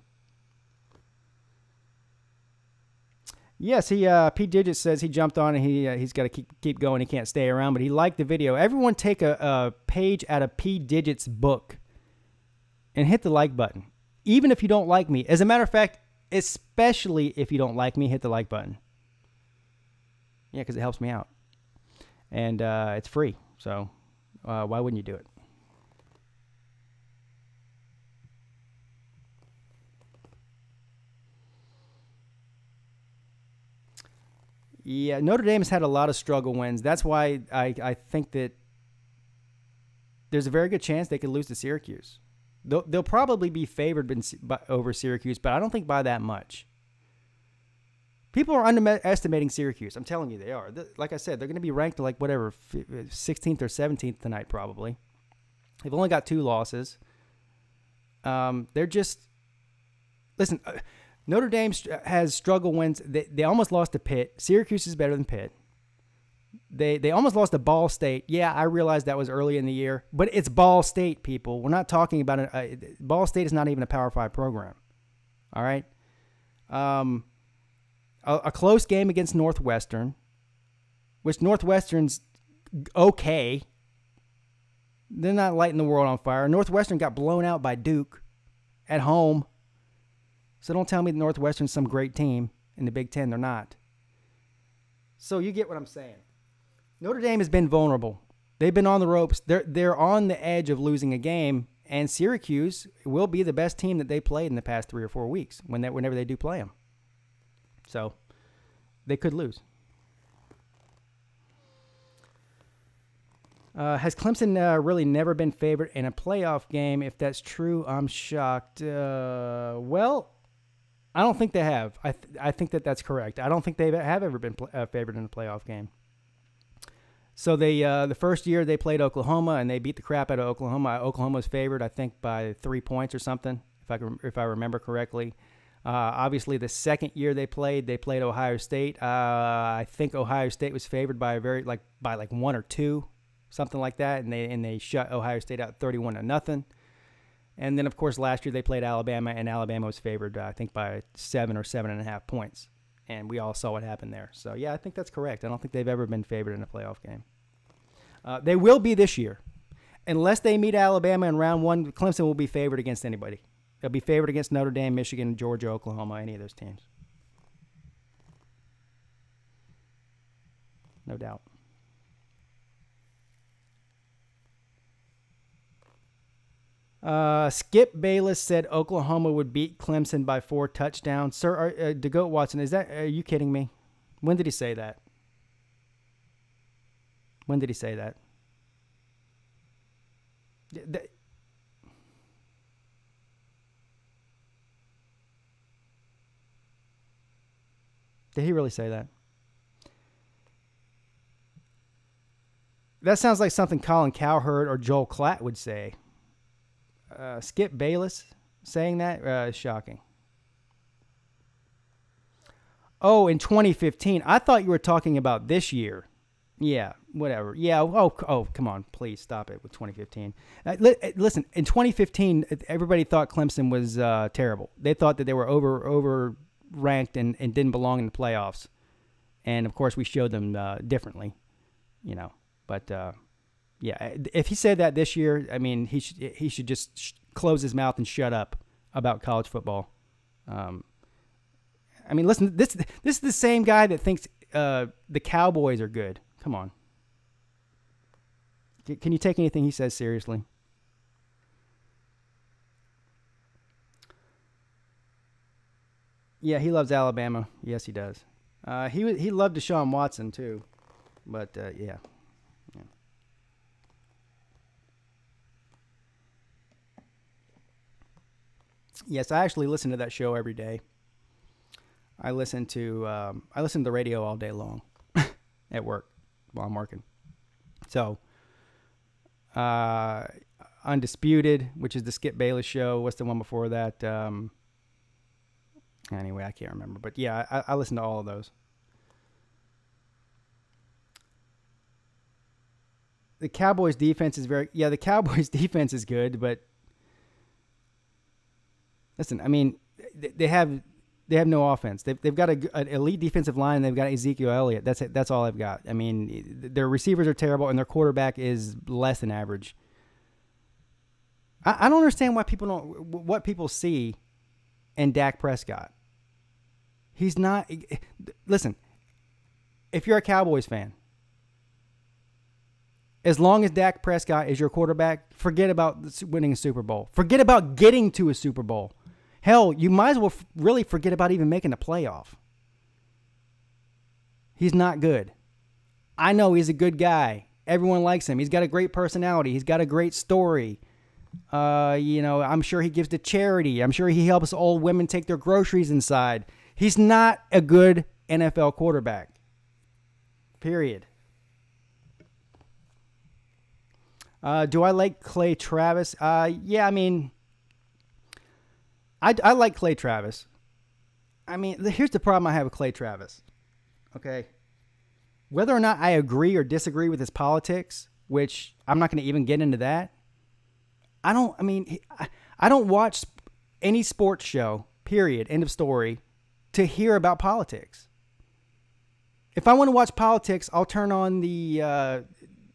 Yes, Pete Digits says he jumped on and he's got to keep going. He can't stay around, but he liked the video. Everyone take a page out of Pete Digits' book and hit the like button, even if you don't like me. As a matter of fact, especially if you don't like me, hit the like button. Yeah, because it helps me out, and it's free. So why wouldn't you do it? Yeah, Notre Dame has had a lot of struggle wins. That's why I think that there's a very good chance they could lose to Syracuse. They'll probably be favored over Syracuse, but I don't think by that much. People are underestimating Syracuse. I'm telling you, they are. Like I said, they're going to be ranked like whatever, 16th or 17th tonight probably. They've only got 2 losses. They're just listen. Notre Dame has struggle wins. They almost lost to Pitt. Syracuse is better than Pitt. They almost lost to Ball State. Yeah, I realized that was early in the year, but it's Ball State, people. We're not talking about it. Ball State is not even a Power 5 program. All right. A close game against Northwestern, which Northwestern's okay. They're not lighting the world on fire. Northwestern got blown out by Duke at home. So don't tell me that Northwestern's some great team in the Big Ten. They're not. So you get what I'm saying. Notre Dame has been vulnerable. They've been on the ropes. They're on the edge of losing a game, and Syracuse will be the best team that they played in the past 3 or 4 weeks whenever they do play them. So they could lose. Has Clemson really never been favored in a playoff game? If that's true, I'm shocked. Well, I don't think they have. I think that's correct. I don't think they have ever been favored in a playoff game. So they the first year they played Oklahoma and they beat the crap out of Oklahoma. Oklahoma was favored, I think, by 3 points or something, if I remember correctly. Obviously, the second year they played Ohio State. I think Ohio State was favored by by 1 or 2, something like that, and they shut Ohio State out 31-0. And then, of course, last year they played Alabama, and Alabama was favored, I think, by 7 or 7.5 points. And we all saw what happened there. So, yeah, I think that's correct. I don't think they've ever been favored in a playoff game. They will be this year. Unless they meet Alabama in round 1, Clemson will be favored against anybody. They'll be favored against Notre Dame, Michigan, Georgia, Oklahoma, any of those teams. No doubt. Skip Bayless said Oklahoma would beat Clemson by 4 touchdowns. Sir, DeGoat Watson, are you kidding me? When did he say that? When did he say that? Did he really say that? That sounds like something Colin Cowherd or Joel Klatt would say. Skip Bayless saying that is shocking. Oh, in 2015. I thought you were talking about this year. Yeah, whatever. Yeah. Oh, come on. Please stop it with 2015. Listen, in 2015, everybody thought Clemson was terrible. They thought that they were over ranked and didn't belong in the playoffs. And, of course, we showed them differently, But, yeah, if he said that this year, I mean, he should just close his mouth and shut up about college football. I mean, listen, this is the same guy that thinks the Cowboys are good. Come on. Can you take anything he says seriously? Yeah, he loves Alabama. Yes, he does. He loved Deshaun Watson too, but yeah. Yes, I actually listen to that show every day. I listen to the radio all day long at work while I'm working. So, Undisputed, which is the Skip Bayless show. What's the one before that? Anyway, I can't remember. But yeah, I listen to all of those. The Cowboys' defense is the Cowboys' defense is good, but listen, I mean, they have no offense. They've got an elite defensive line, and they've got Ezekiel Elliott. That's it. That's all they've got. I mean, their receivers are terrible, and their quarterback is less than average. I don't understand what people see in Dak Prescott. He's not. Listen, if you're a Cowboys fan, as long as Dak Prescott is your quarterback, forget about winning a Super Bowl. Forget about getting to a Super Bowl. Hell, you might as well really forget about even making a playoff. He's not good. I know he's a good guy. Everyone likes him. He's got a great personality. He's got a great story. I'm sure he gives to charity. I'm sure he helps old women take their groceries inside. He's not a good NFL quarterback. Period. Do I like Clay Travis? Yeah, I mean, I like Clay Travis. I mean, here's the problem I have with Clay Travis. Okay. Whether or not I agree or disagree with his politics, which I'm not going to even get into that. I don't watch any sports show, period, end of story, to hear about politics. If I want to watch politics, I'll turn on the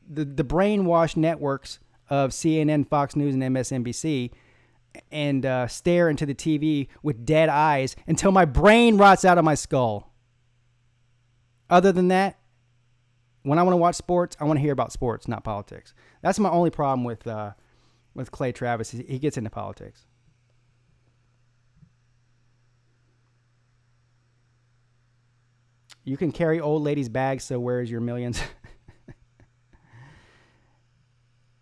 brainwashed networks of CNN, Fox News, and MSNBC and stare into the TV with dead eyes until my brain rots out of my skull. Other than that, when I want to watch sports, I want to hear about sports, not politics. That's my only problem with Clay Travis. He gets into politics. You can carry old ladies' bags, so where's your millions?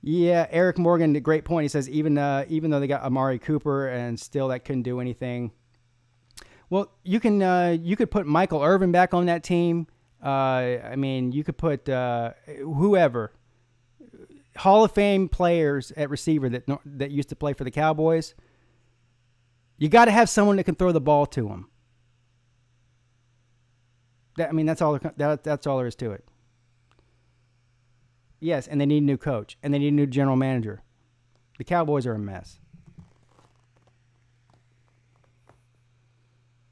Yeah, Eric Morgan, great point. He says even though they got Amari Cooper and still that couldn't do anything. Well, you could put Michael Irvin back on that team. You could put whoever. Hall of Fame players at receiver that used to play for the Cowboys. You got to have someone that can throw the ball to them. That's all there is to it. Yes, and they need a new coach, and they need a new general manager. The Cowboys are a mess.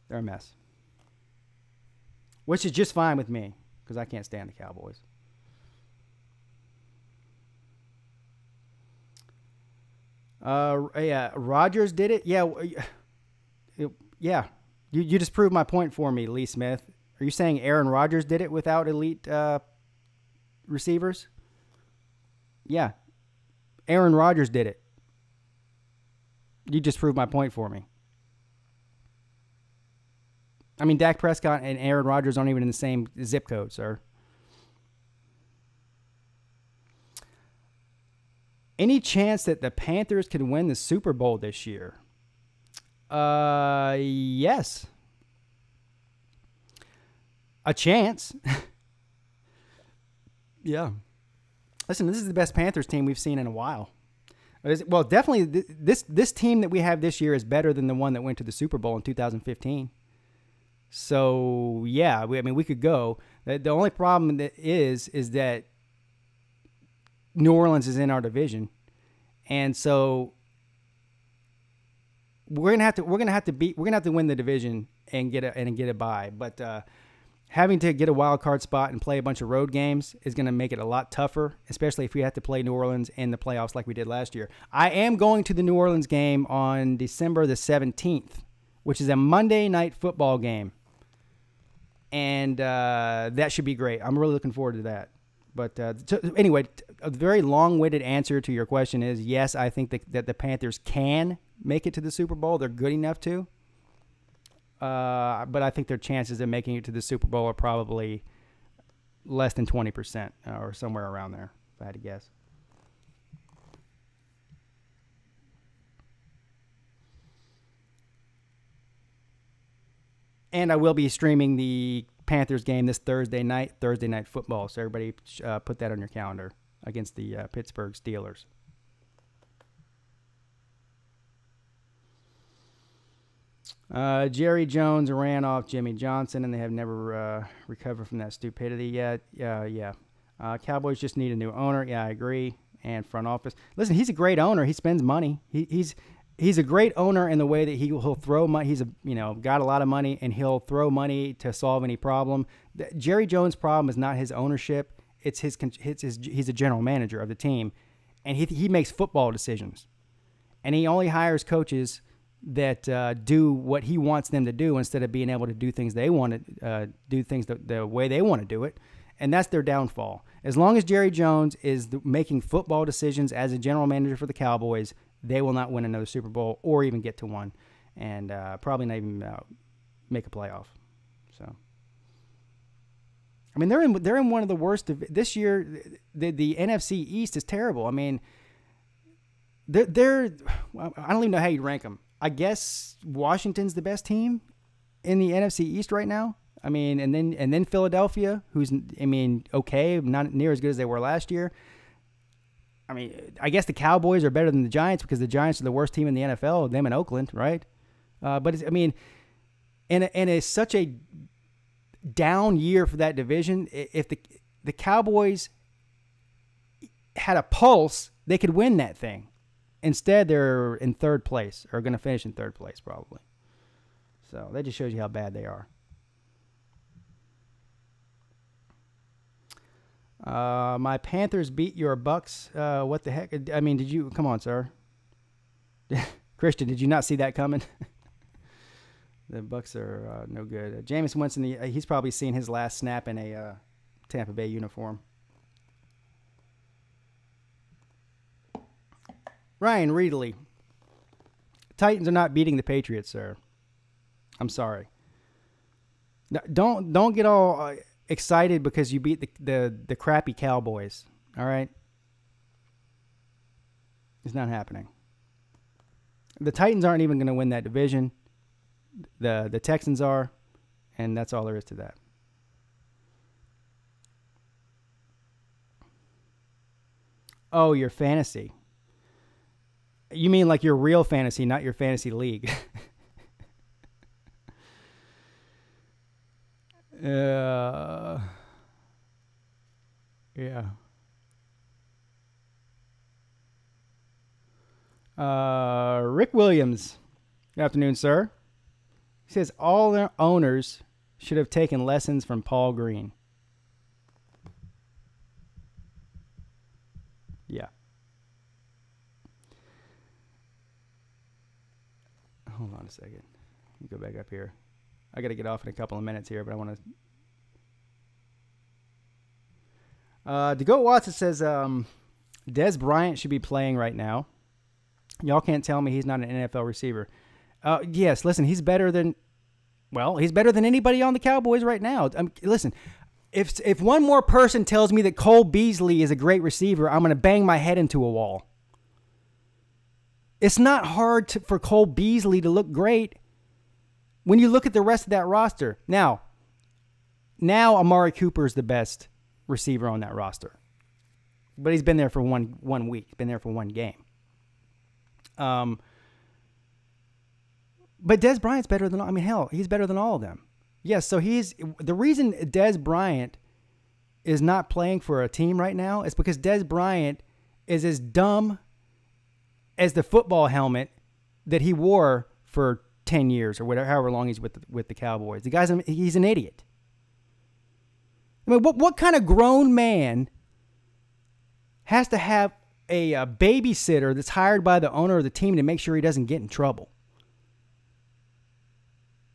They're a mess. Which is just fine with me, because I can't stand the Cowboys. Yeah, Rodgers did it. Yeah, yeah. You just proved my point for me, Lee Smith. Are you saying Aaron Rodgers did it without elite receivers? Yeah, Aaron Rodgers did it. You just proved my point for me. I mean, Dak Prescott and Aaron Rodgers aren't even in the same zip code, sir. Any chance that the Panthers can win the Super Bowl this year? Yes. A chance. Yeah. Listen, this is the best Panthers team we've seen in a while. Well, definitely this team that we have this year is better than the one that went to the Super Bowl in 2015. So, yeah, we could go. The only problem is that New Orleans is in our division. And so we're gonna have to win the division and get a bye. But having to get a wild card spot and play a bunch of road games is going to make it a lot tougher, especially if we have to play New Orleans in the playoffs like we did last year. I am going to the New Orleans game on December the 17th, which is a Monday night football game. And that should be great. I'm really looking forward to that. But anyway, a very long-winded answer to your question is, yes, I think that the Panthers can make it to the Super Bowl. They're good enough to. But I think their chances of making it to the Super Bowl are probably less than 20% or somewhere around there, if I had to guess. And I will be streaming the Panthers game this Thursday night football. So everybody put that on your calendar against the Pittsburgh Steelers. Jerry Jones ran off Jimmy Johnson, and they have never recovered from that stupidity yet. Yeah. Cowboys just need a new owner. Yeah, I agree. And front office. Listen, he's a great owner. He spends money. He's a great owner in the way that he'll throw money. He's got a lot of money, and he'll throw money to solve any problem. Jerry Jones' problem is not his ownership. He's a general manager of the team, and he makes football decisions, and he only hires coaches that do what he wants them to do instead of being able to do things they want to do things the way they want to do it. And that's their downfall. As long as Jerry Jones is making football decisions as a general manager for the Cowboys, they will not win another Super Bowl or even get to one, and probably not even make a playoff. So, I mean, they're in one of the worst this year. The NFC East is terrible. I mean, they're I don't even know how you rank them. I guess Washington's the best team in the NFC East right now. I mean, and then Philadelphia, who's, I mean, okay, not near as good as they were last year. I mean, I guess the Cowboys are better than the Giants because the Giants are the worst team in the NFL, them in Oakland, right? But it's, I mean, and it's such a down year for that division. If the Cowboys had a pulse, they could win that thing. Instead, they're in third place, or going to finish in third place probably. So that just shows you how bad they are. My Panthers beat your Bucks. What the heck? I mean, did you? Come on, sir. Christian, did you not see that coming? The Bucks are no good. Jameis Winston, he's probably seen his last snap in a Tampa Bay uniform. Ryan Reedley. Titans are not beating the Patriots, sir. I'm sorry. Don't get all excited because you beat the crappy Cowboys. All right? It's not happening. The Titans aren't even going to win that division. The Texans are, and that's all there is to that. Oh, your fantasy. You mean like your real fantasy, not your fantasy league. Yeah. Rick Williams. Good afternoon, sir. He says all their owners should have taken lessons from Paul Green. Yeah. Hold on a second. Let me go back up here. I got to get off in a couple of minutes here, but I want to... DeGoat Watson says Dez Bryant should be playing right now. Y'all can't tell me he's not an NFL receiver. Yes, listen, he's better than anybody on the Cowboys right now. Listen, if one more person tells me that Cole Beasley is a great receiver, I'm going to bang my head into a wall. It's not hard for Cole Beasley to look great when you look at the rest of that roster. Now Amari Cooper is the best receiver on that roster. But he's been there for one week. Been there for one game. But Dez Bryant's better than... I mean, hell, he's better than all of them. Yes, so the reason Dez Bryant is not playing for a team right now is because Dez Bryant is as dumb as the football helmet that he wore for 10 years or whatever, however long he's with the Cowboys. He's an idiot. I mean, what kind of grown man has to have a babysitter that's hired by the owner of the team to make sure he doesn't get in trouble?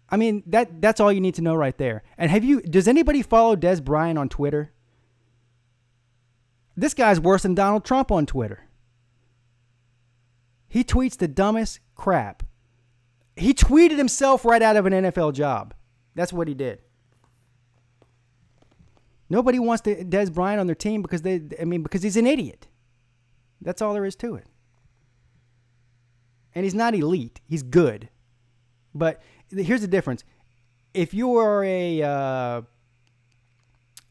I mean, that's all you need to know right there. And does anybody follow Dez Bryant on Twitter? This guy's worse than Donald Trump on Twitter. He tweets the dumbest crap. He tweeted himself right out of an NFL job. That's what he did. Nobody wants Dez Bryant on their team because he's an idiot. That's all there is to it. And he's not elite. He's good. But here's the difference. If you are a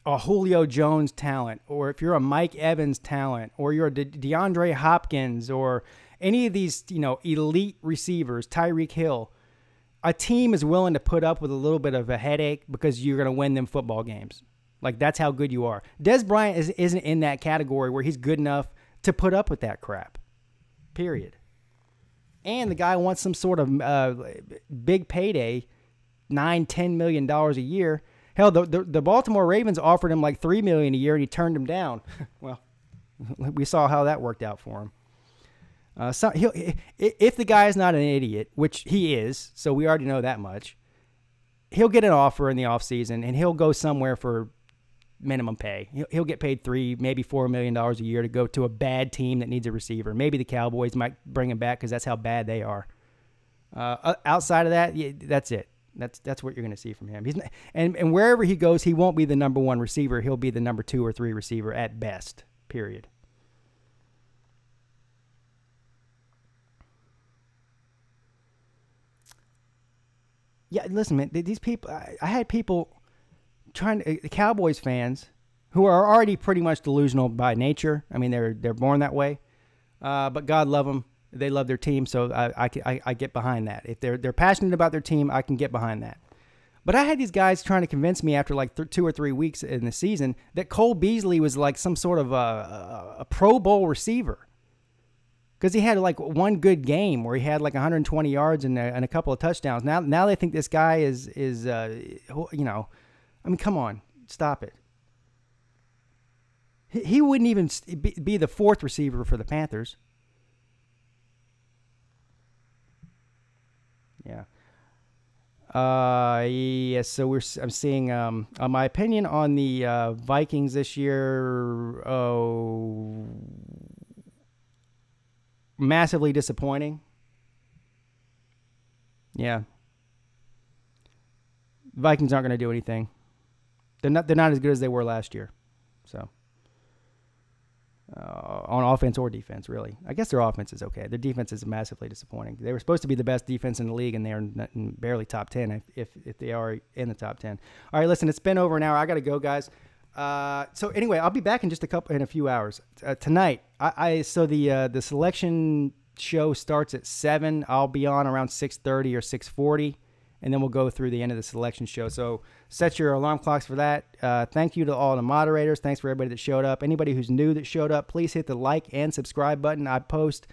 Julio Jones talent, or if you're a Mike Evans talent, or you're a DeAndre Hopkins, or any of these, elite receivers, Tyreek Hill, a team is willing to put up with a little bit of a headache because you're going to win them football games. Like, that's how good you are. Dez Bryant isn't in that category where he's good enough to put up with that crap. Period. And the guy wants some sort of big payday, $9-10 million a year. Hell, the Baltimore Ravens offered him like $3 million a year, and he turned him down. Well, we saw how that worked out for him. If the guy is not an idiot, which he is, so we already know that much, he'll get an offer in the offseason, and he'll go somewhere for minimum pay. He'll get paid $3, maybe $4 million a year to go to a bad team that needs a receiver. Maybe the Cowboys might bring him back because that's how bad they are. Outside of that, that's it. That's what you're going to see from him. And wherever he goes, he won't be the number 1 receiver. He'll be the number 2 or 3 receiver at best. Period. Yeah, listen, man. These people, I had people Cowboys fans who are already pretty much delusional by nature. I mean, they're born that way. But God love them. They love their team, so I get behind that. If they're passionate about their team, I can get behind that. But I had these guys trying to convince me after like 2 or 3 weeks in the season that Cole Beasley was like some sort of a Pro Bowl receiver, because he had like one good game where he had like 120 yards and a couple of touchdowns. Now they think this guy is you know, I mean, come on, stop it. He wouldn't even be the 4th receiver for the Panthers. Yeah. Yes. So I'm seeing my opinion on the Vikings this year. Oh, massively disappointing. Yeah. Vikings aren't going to do anything. They're not as good as they were last year. So. On offense or defense, really. I guess their offense is okay. Their defense is massively disappointing. They were supposed to be the best defense in the league, and they're barely top 10 if they are in the top 10. All right, listen, it's been over an hour. I got to go, guys. So anyway, I'll be back in in a few hours. Tonight, so the selection show starts at 7. I'll be on around 6:30 or 6:40. And then we'll go through the end of the selection show. So set your alarm clocks for that. Thank you to all the moderators. Thanks for everybody that showed up. Anybody who's new that showed up, please hit the like and subscribe button. I post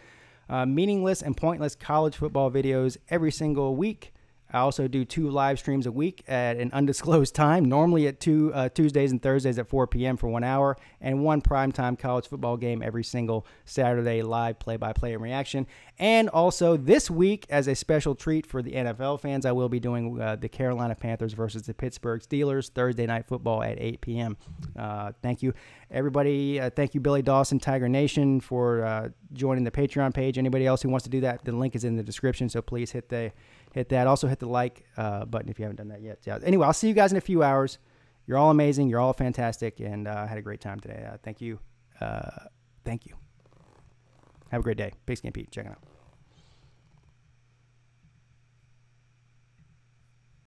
meaningless and pointless college football videos every single week. I also do 2 live streams a week at an undisclosed time, normally at Tuesdays and Thursdays at 4 p.m. for 1 hour, and 1 primetime college football game every single Saturday, live play-by-play and reaction. And also this week, as a special treat for the NFL fans, I will be doing the Carolina Panthers versus the Pittsburgh Steelers, Thursday Night Football at 8 p.m. Thank you, everybody. Thank you, Billy Dawson, Tiger Nation, for joining the Patreon page. Anybody else who wants to do that, the link is in the description, so please hit that. Also hit the like button if you haven't done that yet. Yeah. Anyway, I'll see you guys in a few hours. You're all amazing. You're all fantastic. And I had a great time today. Thank you. Thank you. Have a great day. Pigskin Pete. Check it out.